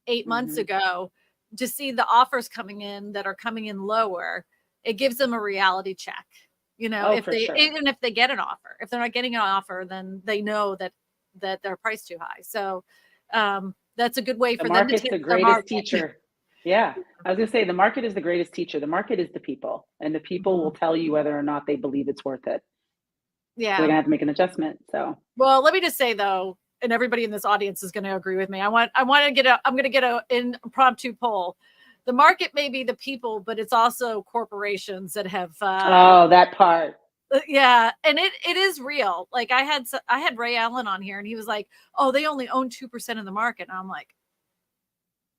8 months ago, to see the offers coming in that are coming in lower, it gives them a reality check. Even if they get an offer. If they're not getting an offer, then they know that they're priced too high. So that's a good way for them to take the greatest teacher. Yeah. I was going to say the market is the greatest teacher. The market is the people, and the people will tell you whether or not they believe it's worth it. Yeah. So they're going to have to make an adjustment. So, well, let me just say though, and everybody in this audience is going to agree with me. I'm going to get an impromptu poll. The market may be the people, but it's also corporations that have. That part. Yeah, and it is real. Like I had Ray Allen on here, and he was like, "Oh, they only own 2% of the market." And I'm like,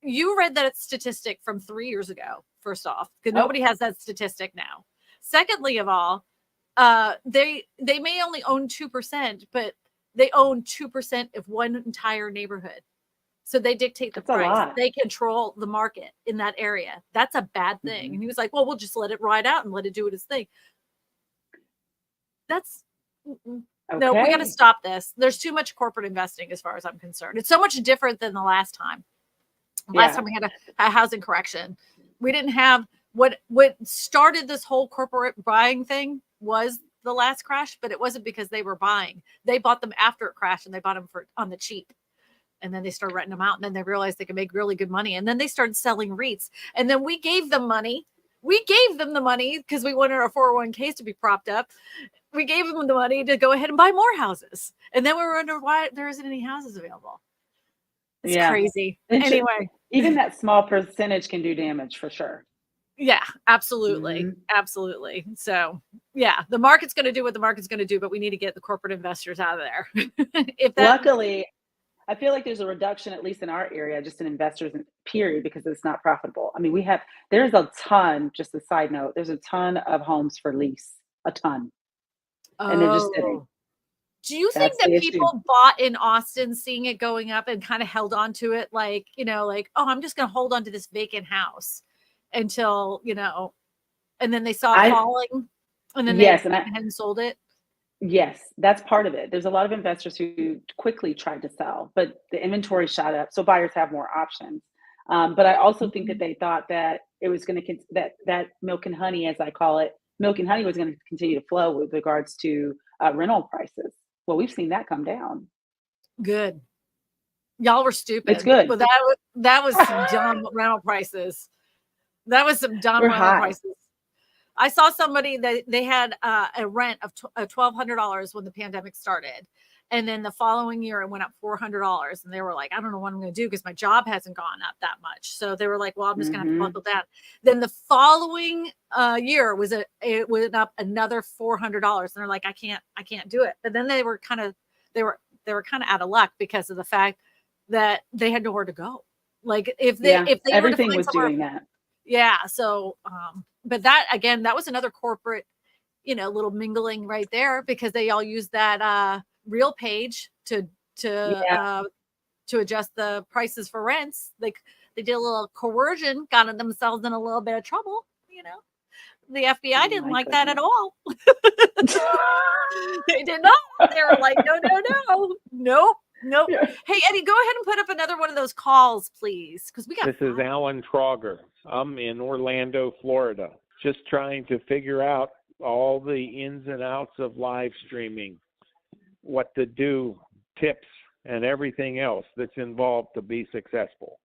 "You read that statistic from 3 years ago." First off, because nobody has that statistic now. Secondly, of all, they may only own 2%, but they own 2% of one entire neighborhood. So they dictate the price. They control the market in that area. That's a bad thing. And he was like, well, we'll just let it ride out and let it do its thing. No, we got to stop this. There's too much corporate investing as far as I'm concerned. It's so much different than the last time. Last time we had a housing correction. We didn't have what started this whole corporate buying thing was the last crash, but it wasn't because they were buying. They bought them after it crashed, and they bought them on the cheap. And then they started renting them out, and then they realized they could make really good money. And then they started selling REITs. And then we gave them money. We gave them the money because we wanted our 401ks to be propped up. We gave them the money to go ahead and buy more houses. And then we were wondering why there isn't any houses available. It's crazy. Anyway. Even that small percentage can do damage for sure. Yeah, absolutely. Absolutely. So yeah, the market's going to do what the market's going to do, but we need to get the corporate investors out of there. I feel like there's a reduction, at least in our area, just in investors, period, because it's not profitable. I mean, there's a ton, just a side note, there's a ton of homes for lease, a ton. And they're just sitting. Oh. Do you think That's that the issue. people bought in Austin, seeing it going up and kind of held on to it like, like, oh, I'm just going to hold on to this vacant house until, and then they saw it falling and then they went ahead and sold it? Yes, that's part of it. There's a lot of investors who quickly tried to sell, but the inventory shot up, so buyers have more options. But I also think that they thought that it was going to that milk and honey, as I call it, milk and honey was going to continue to flow with regards to rental prices. Well, we've seen that come down. Good. Y'all were stupid. It's good. Well, that was some dumb rental prices. That was some dumb rental prices. I saw somebody that they had a rent of $1,200 when the pandemic started. And then the following year it went up $400. And they were like, I don't know what I'm going to do because my job hasn't gone up that much. So they were like, well, I'm just going to have to buckle down. Then the following year it went up another $400. And they're like, I can't do it. But then they were kind of out of luck because of the fact that they had nowhere to go. Like if they everything was doing that. Yeah. So, but that was another corporate, little mingling right there because they all use that real page to adjust the prices for rents. They did a little coercion, got themselves in a little bit of trouble. The FBI didn't like that at all. They did not. They were like, nope. Yeah. Hey, Eddie, go ahead and put up another one of those calls, please, because we got. This is Alan Trauger. I'm in Orlando, Florida, just trying to figure out all the ins and outs of live streaming, what to do, tips, and everything else that's involved to be successful.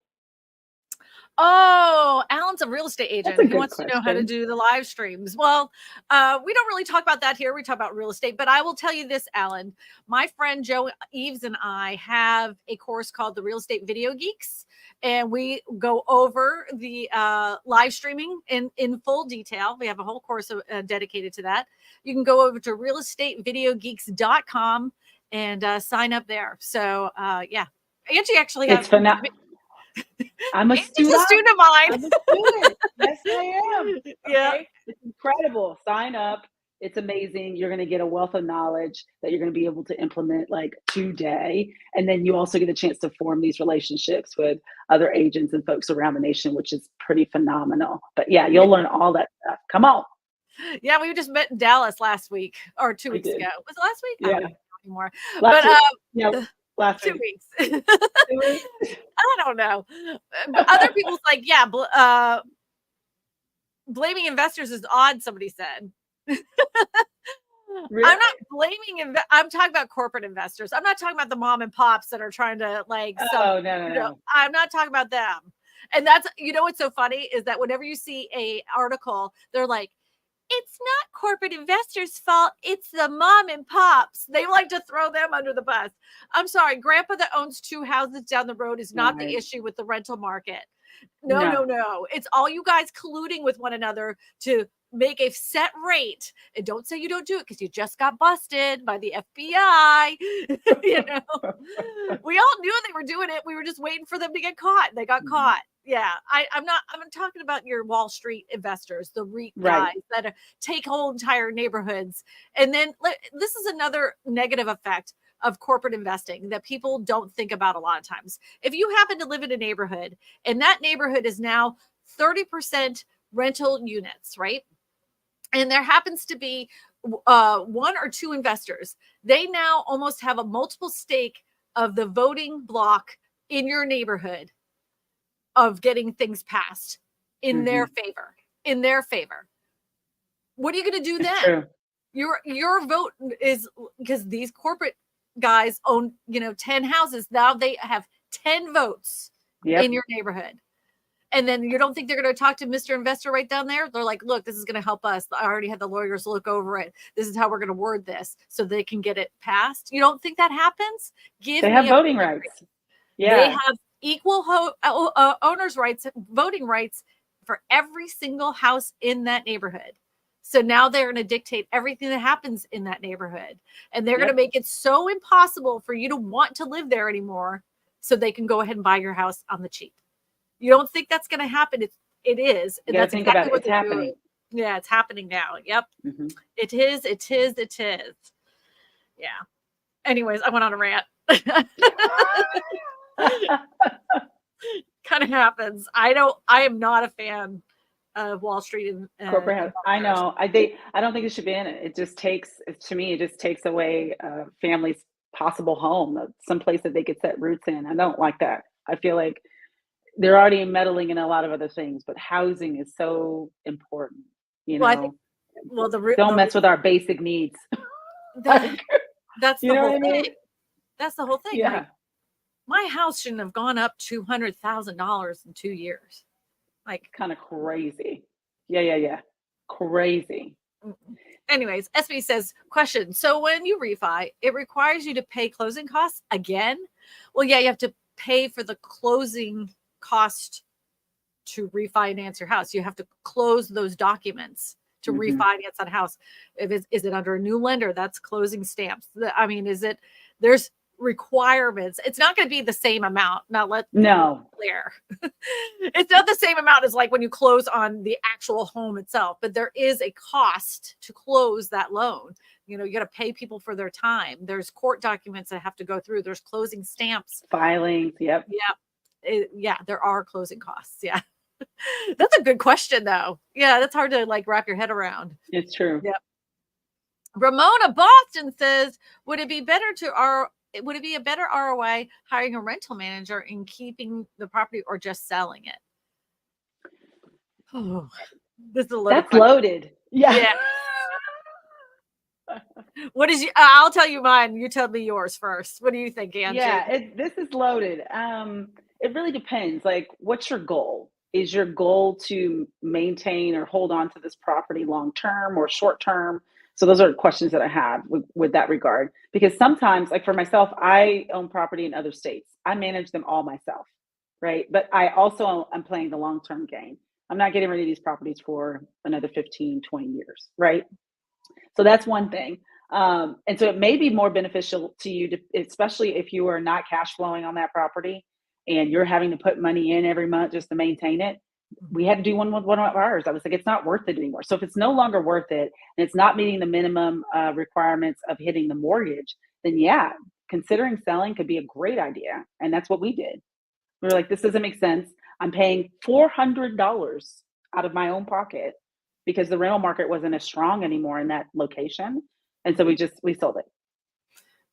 Oh, Alan's a real estate agent. He wants to know how to do the live streams. Well, we don't really talk about that here. We talk about real estate, but I will tell you this, Alan. My friend Joe Eves and I have a course called the Real Estate Video Geeks, and we go over the live streaming in full detail. We have a whole course dedicated to that. You can go over to realestatevideogeeks.com and sign up there. So, yeah, Angie actually has. I'm a student of mine. I'm a student. Yes, I am. Okay? Yeah. It's incredible. Sign up. It's amazing. You're going to get a wealth of knowledge that you're going to be able to implement like today. And then you also get a chance to form these relationships with other agents and folks around the nation, which is pretty phenomenal. But yeah, you'll learn all that stuff. Come on. Yeah, we just met in Dallas last week or 2 weeks ago. Was it last week? Yeah. I don't know anymore. But last 2 weeks. I don't know. Other people's like, yeah, blaming investors is odd, somebody said. Really? I'm not blaming I'm talking about corporate investors. I'm not talking about the mom and pops that are trying to like no. I'm not talking about them. And that's what's so funny is that whenever you see a article, they're like, it's not corporate investors' fault. It's the mom and pops. They like to throw them under the bus. I'm sorry. Grandpa that owns 2 houses down the road is not the issue with the rental market. No. It's all you guys colluding with one another to make a set rate. And don't say you don't do it because you just got busted by the FBI. We all knew they were doing it. We were just waiting for them to get caught. They got caught. Yeah, I'm talking about your Wall Street investors, the REIT guys that take whole entire neighborhoods. And then this is another negative effect of corporate investing that people don't think about a lot of times. If you happen to live in a neighborhood and that neighborhood is now 30% rental units, right? And there happens to be 1 or 2 investors. They now almost have a multiple stake of the voting block in your neighborhood of getting things passed in their favor. What are you going to do then? Your vote is because these corporate guys own, 10 houses. Now they have 10 votes in your neighborhood. And then you don't think they're going to talk to Mr. Investor right down there? They're like, look, this is going to help us. I already had the lawyers look over it. This is how we're going to word this so they can get it passed. You don't think that happens? They have voting rights. Yeah. They have equal owners' rights, voting rights for every single house in that neighborhood. So now they're going to dictate everything that happens in that neighborhood. And they're going to make it so impossible for you to want to live there anymore so they can go ahead and buy your house on the cheap. You don't think that's going to happen? It is. You gotta think about it. It's happening. Yeah, it's happening now. Yep. Mhm. It is. Yeah. Anyways, I went on a rant. Kind of happens. I am not a fan of Wall Street and Corporate house. I know. I don't think it should be in it. It just takes away a family's possible home, some place that they could set roots in. I don't like that. I feel like they're already meddling in a lot of other things, but housing is so important. Well, I think, don't mess with our basic needs. That's the whole what I mean? thing. That's the whole thing. Yeah. Like, my house shouldn't have gone up $200,000 in 2 years. Like, kind of crazy. Yeah. Crazy. Anyways, SB says, question. So when you refi, it requires you to pay closing costs again? Well, yeah, you have to pay for the closing cost to refinance your house. You have to close those documents to refinance that house. Is it under a new lender? That's closing stamps. I mean, there's requirements. It's not going to be the same amount. No. Clear. It's not the same amount as like when you close on the actual home itself, but there is a cost to close that loan. You know, you got to pay people for their time. There's court documents that have to go through. There's closing stamps. Filings. Yep. Yeah. There are closing costs. Yeah. That's a good question though. Yeah. That's hard to like wrap your head around. It's true. Yep. Ramona Boston says, would it be a better ROI hiring a rental manager and keeping the property or just selling it? Oh, this is a loaded. That's loaded. Yeah. What is I'll tell you mine. You tell me yours first. What do you think, Angie? Yeah, this is loaded. It really depends. Like, what's your goal? Is your goal to maintain or hold on to this property long term or short term? So those are questions that I have with that regard. Because sometimes, like for myself, I own property in other states. I manage them all myself, right? But I'm playing the long-term game. I'm not getting rid of these properties for another 15, 20 years, right? So that's one thing. And so it may be more beneficial to you, especially if you are not cash flowing on that property and you're having to put money in every month just to maintain it. We had to do one with one of ours. I was like, it's not worth it anymore. So if it's no longer worth it and it's not meeting the minimum requirements of hitting the mortgage, then yeah, considering selling could be a great idea. And that's what we did. We were like, this doesn't make sense. I'm paying $400 out of my own pocket because the rental market wasn't as strong anymore in that location. And so we sold it.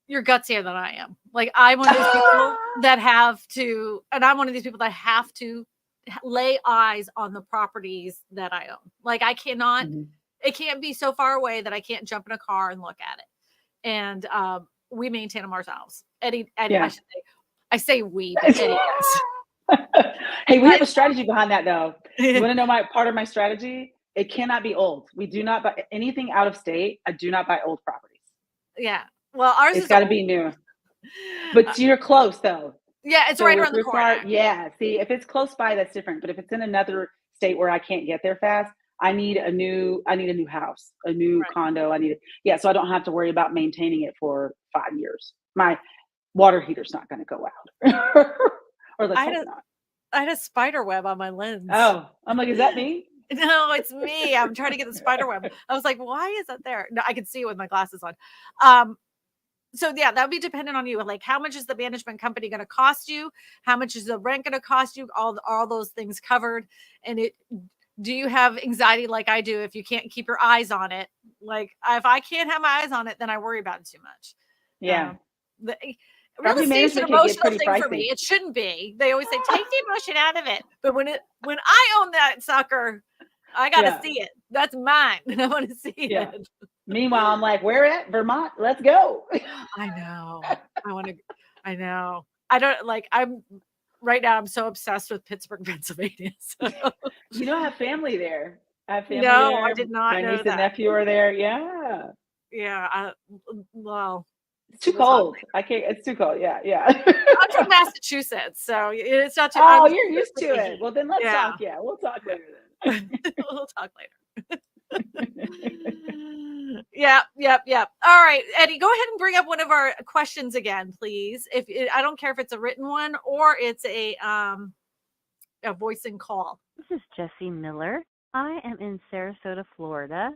You're gutsier than I am. Like, I'm one of these people that have to lay eyes on the properties that I own. Like, I cannot, it can't be so far away that I can't jump in a car and look at it. And we maintain them ourselves. Eddie, yeah. I say we, but Eddie does. Hey, we have a strategy behind that though. You want to know part of my strategy? It cannot be old. We do not buy anything out of state. I do not buy old properties. Yeah. Well, ours it's got to be new. But you're close though. Yeah, it's so right around the corner. Yeah. See, if it's close by, that's different. But if it's in another state where I can't get there fast, I need a new house, a new condo. So I don't have to worry about maintaining it for 5 years. My water heater's not going to go out. Or let's hope not. I had a spider web on my lens. Oh, I'm like, is that me? No, it's me. I'm trying to get the spider web. I was like, why is that there? No, I can see it with my glasses on. So yeah, that would be dependent on you. Like, how much is the management company going to cost you? How much is the rent going to cost you? All those things covered. And do you have anxiety like I do if you can't keep your eyes on it? Like, if I can't have my eyes on it, then I worry about it too much. Yeah. Real estate's an emotional thing pricey for me. It shouldn't be. They always say, take the emotion out of it. But when I own that sucker, I got to see it. That's mine. I want to see it. Meanwhile, I'm like, where at? Vermont? Let's go. I know. I know. I don't like, right now I'm so obsessed with Pittsburgh, Pennsylvania. So. You don't have family there. I have family there. I did not My know niece and nephew are there. Yeah. Yeah. Well. It's too cold. I can't. It's too cold. Yeah. I'm from Massachusetts, so it's not too. Oh, you're used to it. Well, then let's talk. Yeah, we'll talk later then. We'll talk later. Yep. All right, Eddie, go ahead and bring up one of our questions again, please. I don't care if it's a written one or it's a voice and call. This is Jessie Miller. I am in Sarasota, Florida.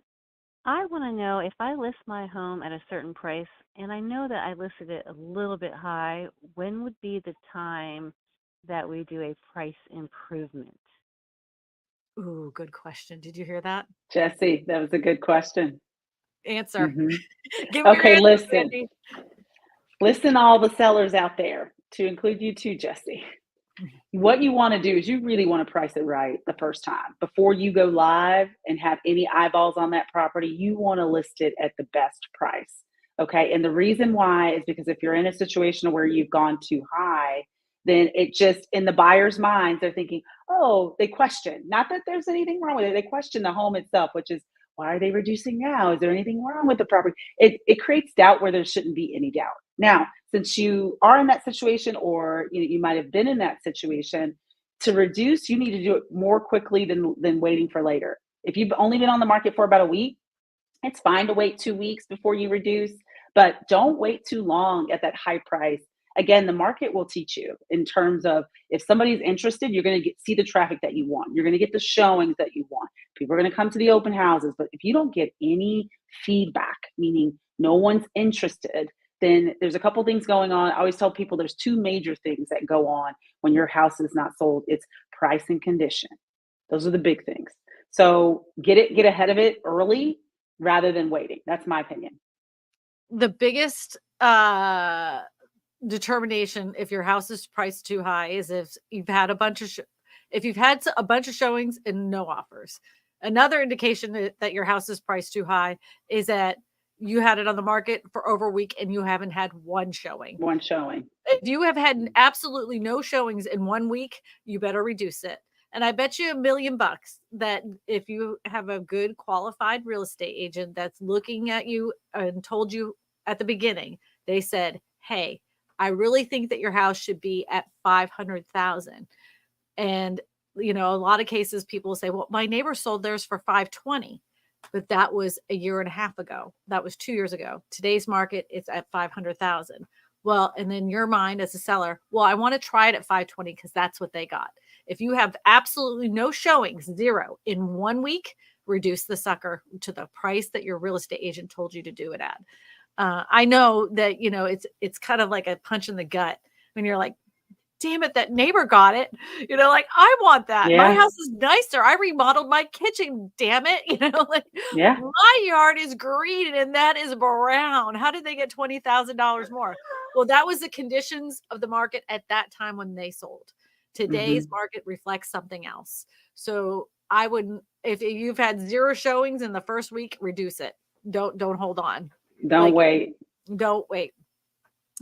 I want to know if I list my home at a certain price and I know that I listed it a little bit high, when would be the time that we do a price improvement? Ooh, good question. Did you hear that? Jesse, that was a good question. Answer. Mhm. Give me your Okay, answer, listen. Sandy. Listen, all the sellers out there, to include you too, Jesse. What you want to do is you really want to price it right the first time. Before you go live and have any eyeballs on that property, you want to list it at the best price. Okay. And the reason why is because if you're in a situation where you've gone too high, then it just, in the buyer's minds, they're thinking, oh, they question. Not that there's anything wrong with it. They question the home itself, which is, why are they reducing now? Is there anything wrong with the property? It creates doubt where there shouldn't be any doubt. Now, since you are in that situation, or you might have been in that situation, to reduce, you need to do it more quickly than waiting for later. If you've only been on the market for about a week, it's fine to wait 2 weeks before you reduce, but don't wait too long at that high price. Again, the market will teach you in terms of, if somebody's interested, you're going to see the traffic that you want. You're going to get the showings that you want. People are going to come to the open houses. But if you don't get any feedback, meaning no one's interested, then there's a couple things going on. I always tell people there's two major things that go on when your house is not sold. It's price and condition. Those are the big things. So get ahead of it early rather than waiting. That's my opinion. The biggest determination if your house is priced too high is if you've had a bunch of showings and no offers. Another indication that your house is priced too high is that you had it on the market for over a week and you haven't had one showing. If you have had absolutely no showings in 1 week, you better reduce it. And I bet you $1 million that if you have a good qualified real estate agent that's looking at you and told you at the beginning, they said, hey, I really think that your house should be at 500,000. And, a lot of cases people say, well, my neighbor sold theirs for 520, but that was a year and a half ago. That was 2 years ago. Today's market, it's at 500,000. Well, and then your mind as a seller, well, I want to try it at 520 because that's what they got. If you have absolutely no showings, zero in 1 week, reduce the sucker to the price that your real estate agent told you to do it at. I know that, it's kind of like a punch in the gut when you're like, damn it, that neighbor got it. Like, I want that. Yeah. My house is nicer. I remodeled my kitchen, damn it. Yeah. My yard is green and that is brown. How did they get $20,000 more? Well, that was the conditions of the market at that time when they sold. Today's market reflects something else. So I wouldn't, if you've had zero showings in the first week, reduce it. Don't hold on. Don't wait. Don't wait.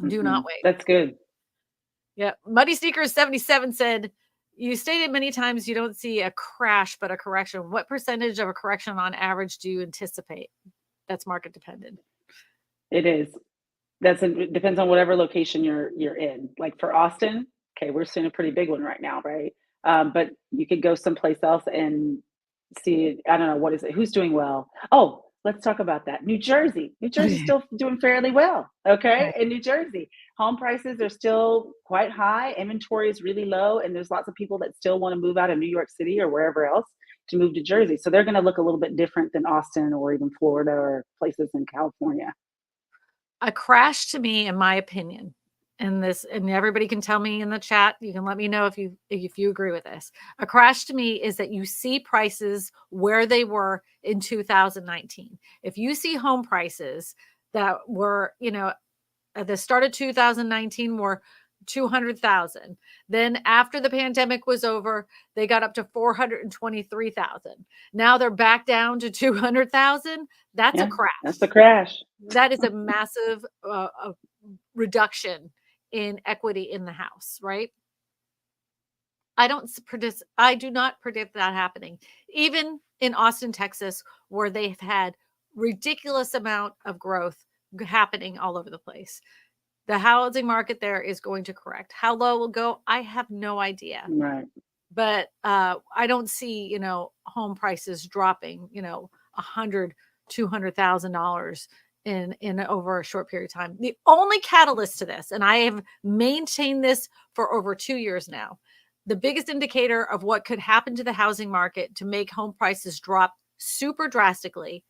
Do not wait. That's good. Yeah. Muddy Sneakers 77 said, you stated many times you don't see a crash, but a correction. What percentage of a correction on average do you anticipate? That's market dependent. It is. It depends on whatever location you're in. Like for Austin, okay, we're seeing a pretty big one right now, right? But you could go someplace else and see, I don't know, what is it? Who's doing well? Oh, let's talk about that. New Jersey. New Jersey's still doing fairly well, okay? In New Jersey, home prices are still quite high. Inventory is really low. And there's lots of people that still want to move out of New York City or wherever else to move to Jersey. So they're going to look a little bit different than Austin or even Florida or places in California. A crash to me, in my opinion, and everybody can tell me in the chat, you can let me know if you agree with this. A crash to me is that you see prices where they were in 2019. If you see home prices that were, at the start of 2019 were 200,000. Then after the pandemic was over, they got up to 423,000. Now they're back down to 200,000. That's a crash. That's a crash. That is a massive reduction in equity in the house, right? I do not predict that happening. Even in Austin, Texas, where they've had ridiculous amount of growth happening all over the place. The housing market there is going to correct. How low will go? I have no idea. Right. But I don't see, home prices dropping, 100, $200,000 in over a short period of time. The only catalyst to this, and I have maintained this for over 2 years now, the biggest indicator of what could happen to the housing market to make home prices drop super drastically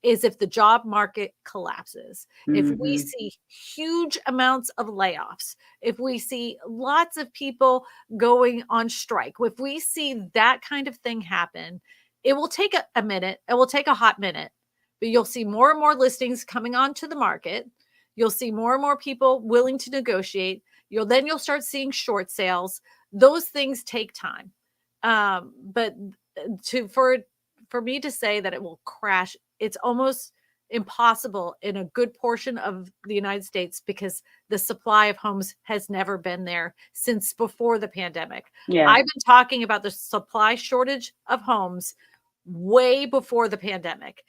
is if the job market collapses. If we see huge amounts of layoffs, if we see lots of people going on strike, if we see that kind of thing happen, it will take a minute. It will take a hot minute, but you'll see more and more listings coming onto the market. You'll see more and more people willing to negotiate. You'll start seeing short sales. Those things take time. But for me to say that it will crash, it's almost impossible in a good portion of the United States because the supply of homes has never been there since before the pandemic. Yeah. I've been talking about the supply shortage of homes way before the pandemic.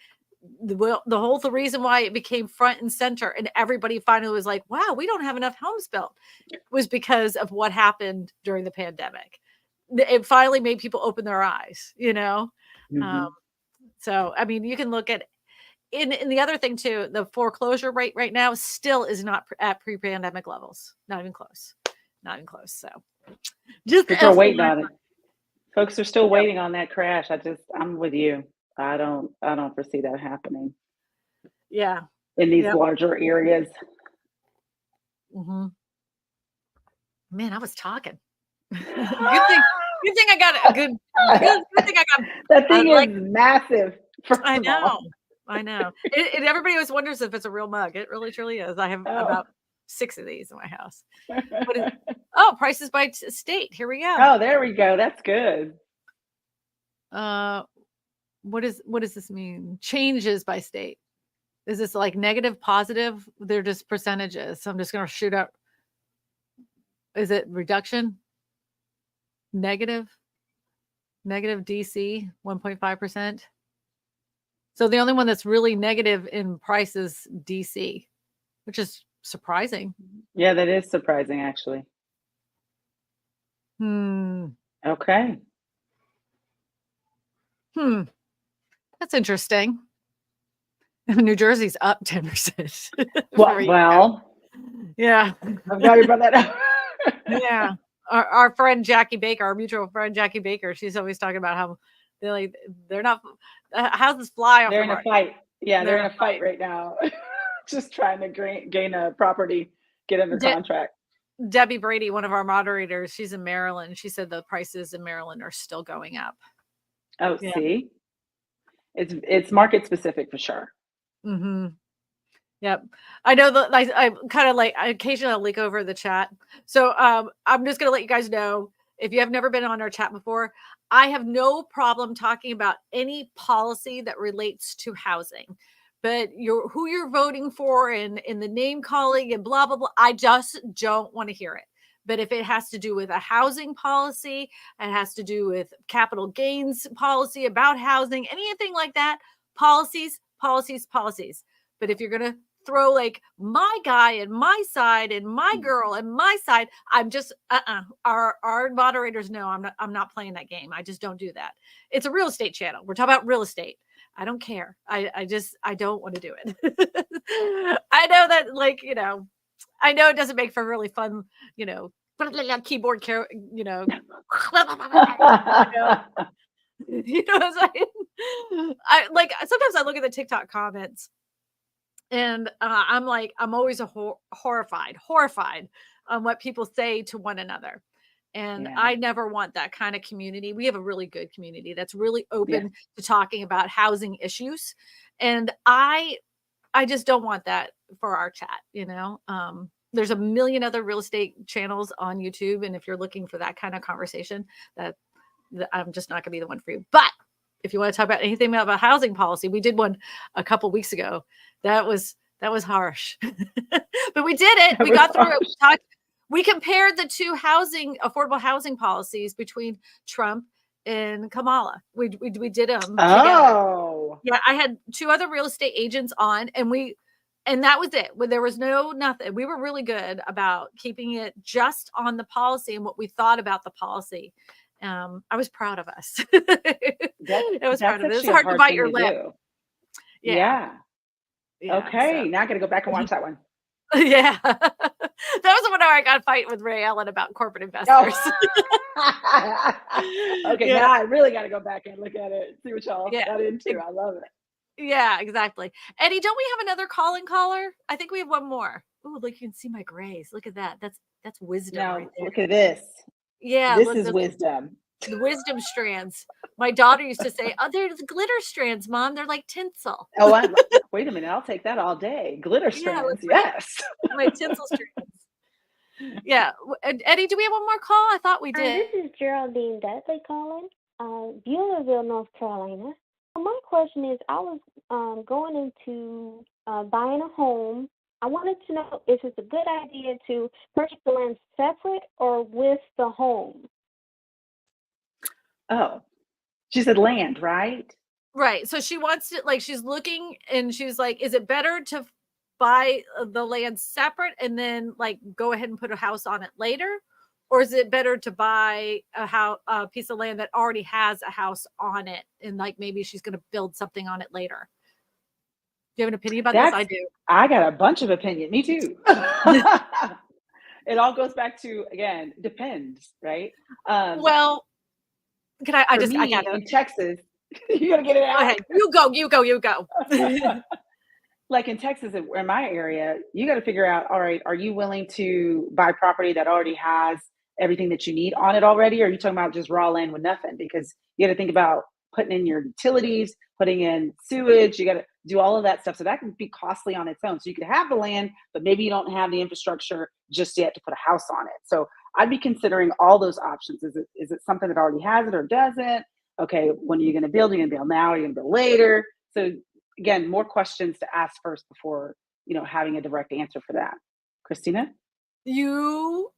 The reason why it became front and center and everybody finally was like, wow, we don't have enough homes built, was because of what happened during the pandemic. It finally made people open their eyes, So, I mean, you can look at in the other thing too, the foreclosure rate right now still is not at pre-pandemic levels. Not even close. So just people are waiting on it. Folks are still waiting on that crash. I'm with you. I don't foresee that happening. Yeah. In these larger areas. Mm-hmm. Man, I was talking. Good thing I got a good thing I got. That thing is massive. I know. Everybody always wonders if it's a real mug. It really truly is. I have about 6 of these in my house. Prices by state. Here we go. Oh, there we go. That's good. What does this mean? Changes by state. Is this like negative, positive? They're just percentages. So I'm just going to shoot out. Is it reduction? Negative DC, 1.5%. So the only one that's really negative in price is DC, which is surprising. Yeah, that is surprising, actually. Okay. That's interesting. New Jersey's up 10%. Well, yeah. I'm glad you brought that up. Yeah. Our friend Jackie Baker, our mutual friend Jackie Baker, she's always talking about how they're not houses fly off. They're in a fight. Yeah, they're in a fight right now. Just trying to gain a property, get under contract. Debbie Brady, one of our moderators, she's in Maryland. She said the prices in Maryland are still going up. Oh, yeah. See? It's market specific for sure. Mm-hmm. Yep. I know that I kind of I occasionally leak over the chat. So I'm just going to let you guys know, if you have never been on our chat before, I have no problem talking about any policy that relates to housing, but who you're voting for and in the name calling and blah, blah, blah. I just don't want to hear it. But if it has to do with a housing policy, it has to do with capital gains policy about housing, anything like that, policies. But if you're going to throw my guy and my side and my girl and my side, I'm just our moderators know I'm not playing that game. I just don't do that. It's a real estate channel. We're talking about real estate. I don't care. I don't want to do it. I know that I know it doesn't make for really fun, keyboard you know what I'm saying? Sometimes I look at the TikTok comments and I'm always horrified on what people say to one another. And I never want that kind of community. We have a really good community that's really open to talking about housing issues. And I just don't want that for our chat, There's a million other real estate channels on YouTube. And if you're looking for that kind of conversation, that I'm just not going to be the one for you. But if you want to talk about anything about housing policy, we did one a couple weeks ago. That was harsh, but we did it. We got through it. We compared the two affordable housing policies between Trump and Kamala. We did them together. Yeah, I had 2 other real estate agents on, and that was it. When there was nothing, we were really good about keeping it just on the policy and what we thought about the policy. I was proud of us. It was hard to bite your lip. Yeah. Yeah. Okay. So Now I got to go back and watch that one. yeah. That was the one where I got a fight with Ray Allen about corporate investors. Oh. Okay. Yeah. Now I really got to go back and look at it. See what y'all Yeah. got into. I love it. Yeah, exactly. Eddie, don't we have another calling caller? I think we have one more. Ooh, look, you can see my grays. Look at that. That's wisdom right Now there. look at this. Yeah, This look, is wisdom. the wisdom strands. My daughter used to say, "Oh, they're the glitter strands, Mom. They're like tinsel." Oh, wait a minute. I'll take that all day. Glitter Yeah, strands. look, my, Yes. my tinsel strands. Yeah. Eddie, do we have one more call? I thought we did. This is Geraldine Dudley calling, Buelleville, North Carolina. My question is, I was going into buying a home. I wanted to know if it's a good idea to purchase the land separate or with the home. Oh, she said land, right? Right. So she wants to, like, she's looking and she's like, is it better to buy the land separate and then like go ahead and put a house on it later? Or is it better to buy a piece of land that already has a house on it and like maybe she's going to build something on it later? Do you have an opinion about this? I do. I got a bunch of opinion. Me too. It all goes back to, again, depends, right? Well, can I for just, me, I got it. in Texas, you gotta get it Go out. ahead. You go. Like in Texas, in my area, you got to figure out, all right, are you willing to buy property that already has everything that you need on it already? Or are you talking about just raw land with nothing? Because you got to think about putting in your utilities, putting in sewage, you got to do all of that stuff. So that can be costly on its own. So you could have the land, but maybe you don't have the infrastructure just yet to put a house on it. So I'd be considering all those options. Is it something that already has it or doesn't? Okay, when are you going to build? Are you going to build now? Are you going to build later? So again, more questions to ask first before, having a direct answer for that. Kristina? You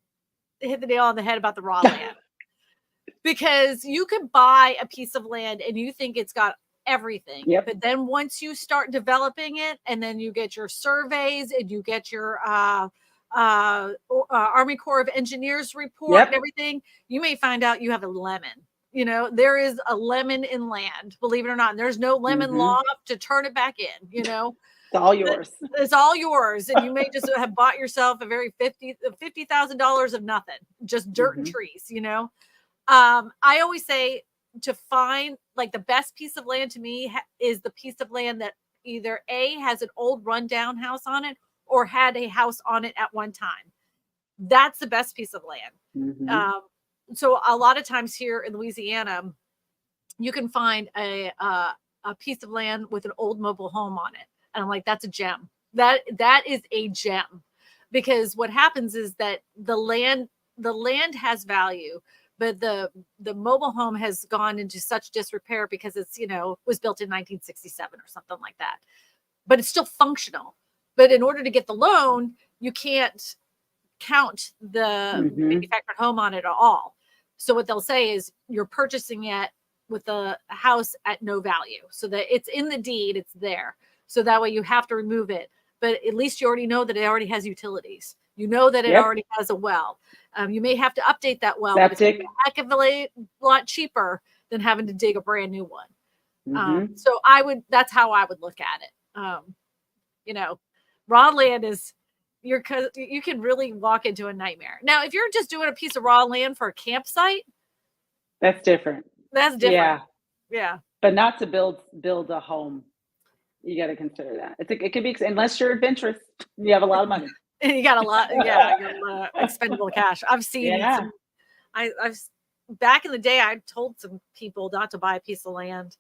hit the nail on the head about the raw land. Because you could buy a piece of land and you think it's got everything. Yep. But then once you start developing it and then you get your surveys and you get your Army Corps of Engineers report and everything, you may find out you have a lemon. There is a lemon in land, believe it or not. And there's no lemon law to turn it back in, It's all yours. It's all yours. And you may just have bought yourself a very $50,000 of nothing, just dirt and trees, I always say to find like the best piece of land to me is the piece of land that either A, has an old rundown house on it or had a house on it at one time. That's the best piece of land. So a lot of times here in Louisiana, you can find a piece of land with an old mobile home on it. And I'm like, that's a gem. That is a gem, because what happens is that the land has value, but the mobile home has gone into such disrepair because it's, was built in 1967 or something like that, but it's still functional. But in order to get the loan, you can't count the manufactured home on it at all. So what they'll say is you're purchasing it with the house at no value, so that it's in the deed, it's there. So that way you have to remove it, but at least you already know that it already has utilities. You know that it already has a well. You may have to update that well, but it's a heck of a lot cheaper than having to dig a brand new one. So that's how I would look at it. Raw land is you can really walk into a nightmare. Now, if you're just doing a piece of raw land for a campsite, that's different. Yeah. But not to build a home. You got to consider that. It could be, unless you're adventurous, you have a lot of money. You got a lot, you got a lot of expendable cash. I've seen I've back in the day, I told some people not to buy a piece of land.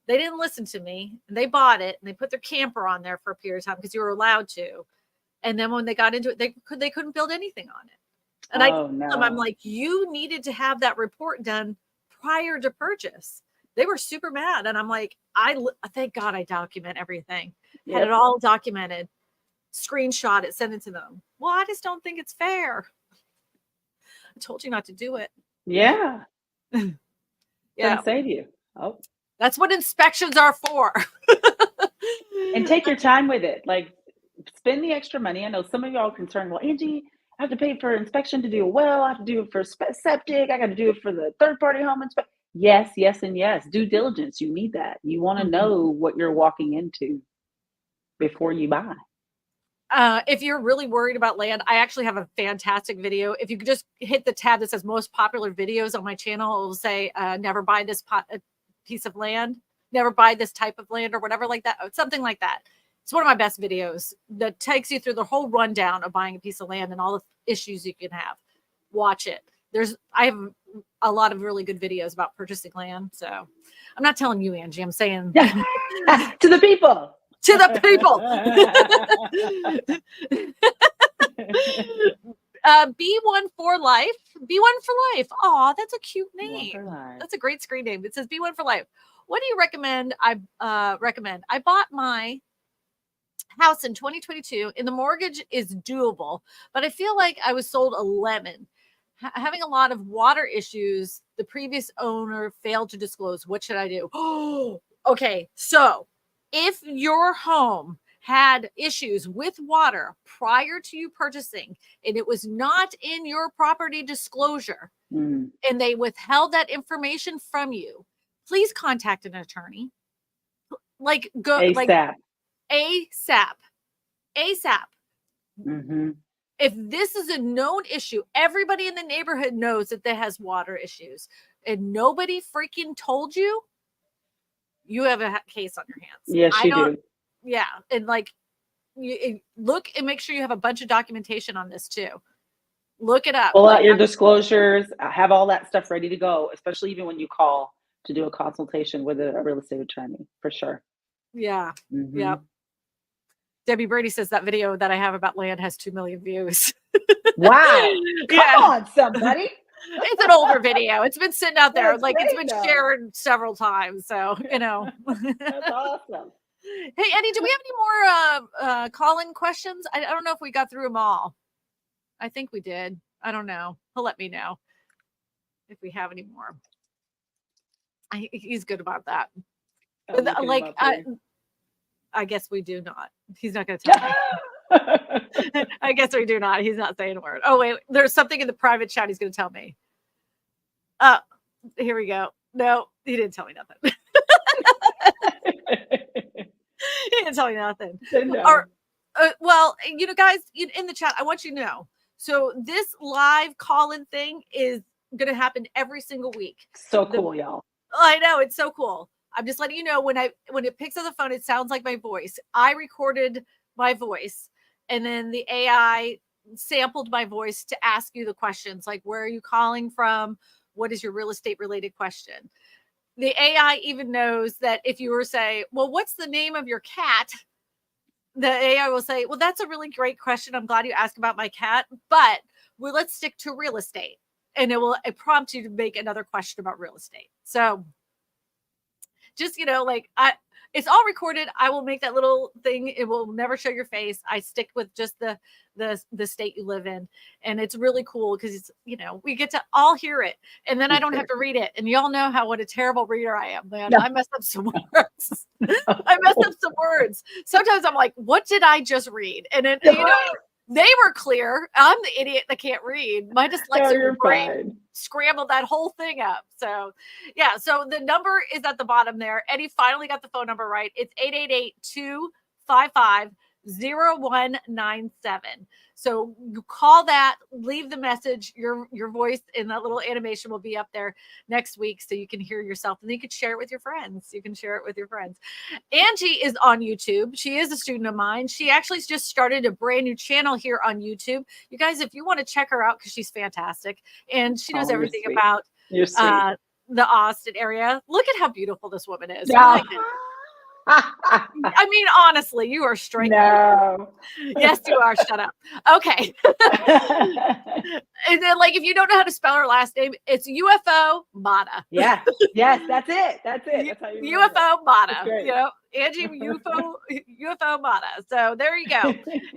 They didn't listen to me, and they bought it and they put their camper on there for a period of time because you were allowed to. And then when they got into it, they couldn't build anything on it. And I told them, I'm like, you needed to have that report done prior to purchase. They were super mad. And I'm like, thank God I document everything. Had it all documented, screenshot it, send it to them. Well, I just don't think it's fair. I told you not to do it. Yeah. Save you. Oh, that's what inspections are for. And take your time with it. Like, spend the extra money. I know some of y'all are concerned, well, Angie, I have to pay for inspection to do a well. I have to do it for septic. I got to do it for the third-party home inspection. Yes, yes, and yes. Due diligence. You need that. You want to Mhm. know what you're walking into before you buy. If you're really worried about land, I actually have a fantastic video. If you could just hit the tab that says most popular videos on my channel, it will say never buy this piece of land, never buy this type of land, or whatever like that, something like that. It's one of my best videos that takes you through the whole rundown of buying a piece of land and all the issues you can have. Watch it. I have a lot of really good videos about purchasing land. So I'm not telling you, Angie, I'm saying To the people. to the people. B1 for life. B1 for life. Oh, that's a cute name. That's a great screen name. It says B1 for life. What do you recommend? I bought my house in 2022 and the mortgage is doable, but I feel like I was sold a lemon. Having a lot of water issues, the previous owner failed to disclose. What should I do? Oh, okay. So if your home had issues with water prior to you purchasing and it was not in your property disclosure and they withheld that information from you, please contact an attorney. Like go ASAP. ASAP. If this is a known issue, everybody in the neighborhood knows that there has water issues and nobody freaking told you, you have a case on your hands. Yes, you do. Yeah. And like, look and make sure you have a bunch of documentation on this too. Look it up. Pull out your disclosures, have all that stuff ready to go, especially even when you call to do a consultation with a real estate attorney, for sure. Yeah. Yep. Debbie Brady says that video that I have about land has 2 million views. Wow. Come on, somebody. It's an older video. It's been sitting out there. That's like great, it's been shared several times. So, That's awesome. Hey, Eddie, do we have any more call-in questions? I don't know if we got through them all. I think we did. I don't know. He'll let me know if we have any more. He's good about that. I guess we do not. He's not going to tell me. I guess we do not. He's not saying a word. Oh, wait. There's something in the private chat he's going to tell me. Here we go. No, he didn't tell me nothing. He didn't tell me nothing. No. Well, you know, guys, in the chat, I want you to know. So this live call-in thing is going to happen every single week. So cool, y'all. I know. It's so cool. I'm just letting you know when it picks up the phone, it sounds like my voice. I recorded my voice and then the AI sampled my voice to ask you the questions like, where are you calling from? What is your real estate related question? The AI even knows that if you were say, well, what's the name of your cat? The AI will say, well, that's a really great question. I'm glad you asked about my cat, but let's stick to real estate. And it prompt you to make another question about real estate. So just, it's all recorded. I will make that little thing. It will never show your face. I stick with just the state you live in. And it's really cool because it's, we get to all hear it. And then I don't have to read it. And y'all know what a terrible reader I am, man. I messed up some words. Sometimes I'm like, what did I just read? And then, they were clear. I'm the idiot that can't read. My dyslexic brain scrambled that whole thing up. So, yeah. So the number is at the bottom there. Eddie finally got the phone number right. It's 888-255-0197. So you call that, leave the message. Your voice in that little animation will be up there next week so you can hear yourself and then you can share it with your friends. Angie is on YouTube. She is a student of mine. She actually just started a brand new channel here on YouTube. You guys, if you want to check her out, because she's fantastic and she knows everything about the Austin area. Look at how beautiful this woman is. Yeah. I mean, honestly, you are straight. No. Yes, you are. Shut up. Okay. And then, if you don't know how to spell her last name, it's UFO Mata. Yeah. Yes, that's it. That's how you UFO Mata. Angie UFO Mata. So there you go.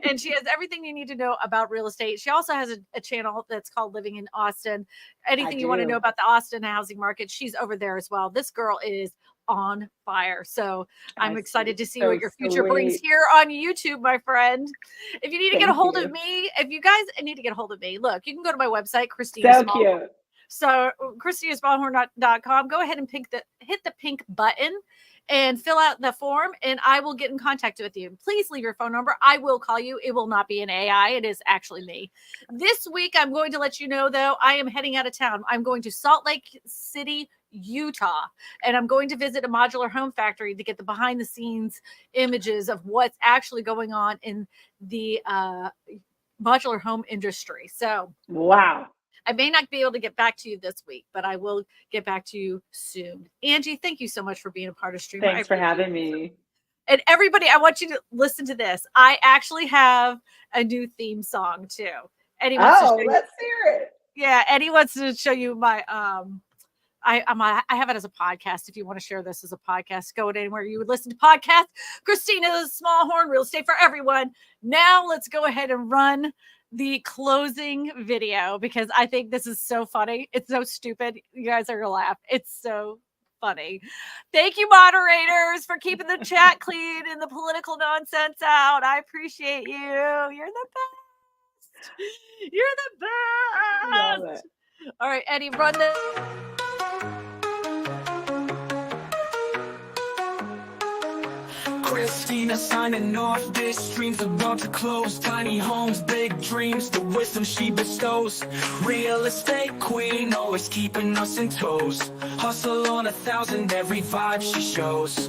And she has everything you need to know about real estate. She also has a channel that's called Living in Austin. Anything you want to know about the Austin housing market, she's over there as well. This girl is on fire. So I'm excited to see what your future brings here on YouTube, my friend. If you need to get a hold of me, if you guys need to get a hold of me, look, you can go to my website, Kristina. So cute. So KristinaSmallhorn.com. Go ahead and hit the pink button and fill out the form, and I will get in contact with you. Please leave your phone number. I will call you. It will not be an AI. It is actually me. This week, I'm going to let you know, though, I am heading out of town. I'm going to Salt Lake City, Utah, and I'm going to visit a modular home factory to get the behind the scenes images of what's actually going on in the modular home industry. So, wow. I may not be able to get back to you this week, but I will get back to you soon. Angie, thank you so much for being a part of Streamer. Thanks for having me. And everybody, I want you to listen to this. I actually have a new theme song too. Eddie wants to show let's hear it. Yeah, Eddie wants to show you my I have it as a podcast. If you want to share this as a podcast, go anywhere you would listen to podcasts. Kristina's Smallhorn, Real Estate for Everyone. Now let's go ahead and run the closing video because I think this is so funny. It's so stupid. You guys are gonna laugh. It's so funny. Thank you, moderators, for keeping the chat clean and the political nonsense out. I appreciate you. You're the best. You're the best. All right, Eddie, run the. Kristina signing off. This stream's about to close. Tiny homes, big dreams, the wisdom she bestows. Real estate queen, always keeping us in toes. Hustle on 1,000, every vibe she shows.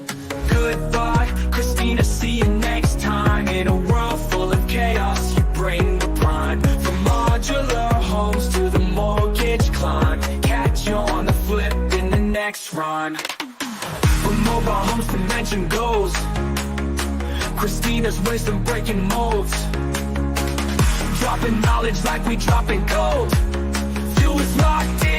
Goodbye, Kristina, see you next time. In a world full of chaos, you bring the prime. From modular homes to the mortgage climb. Catch you on the flip in the next rhyme. From mobile homes to mansion goals, Kristina's wisdom breaking molds. Dropping knowledge like we dropping gold. Fuel is locked in.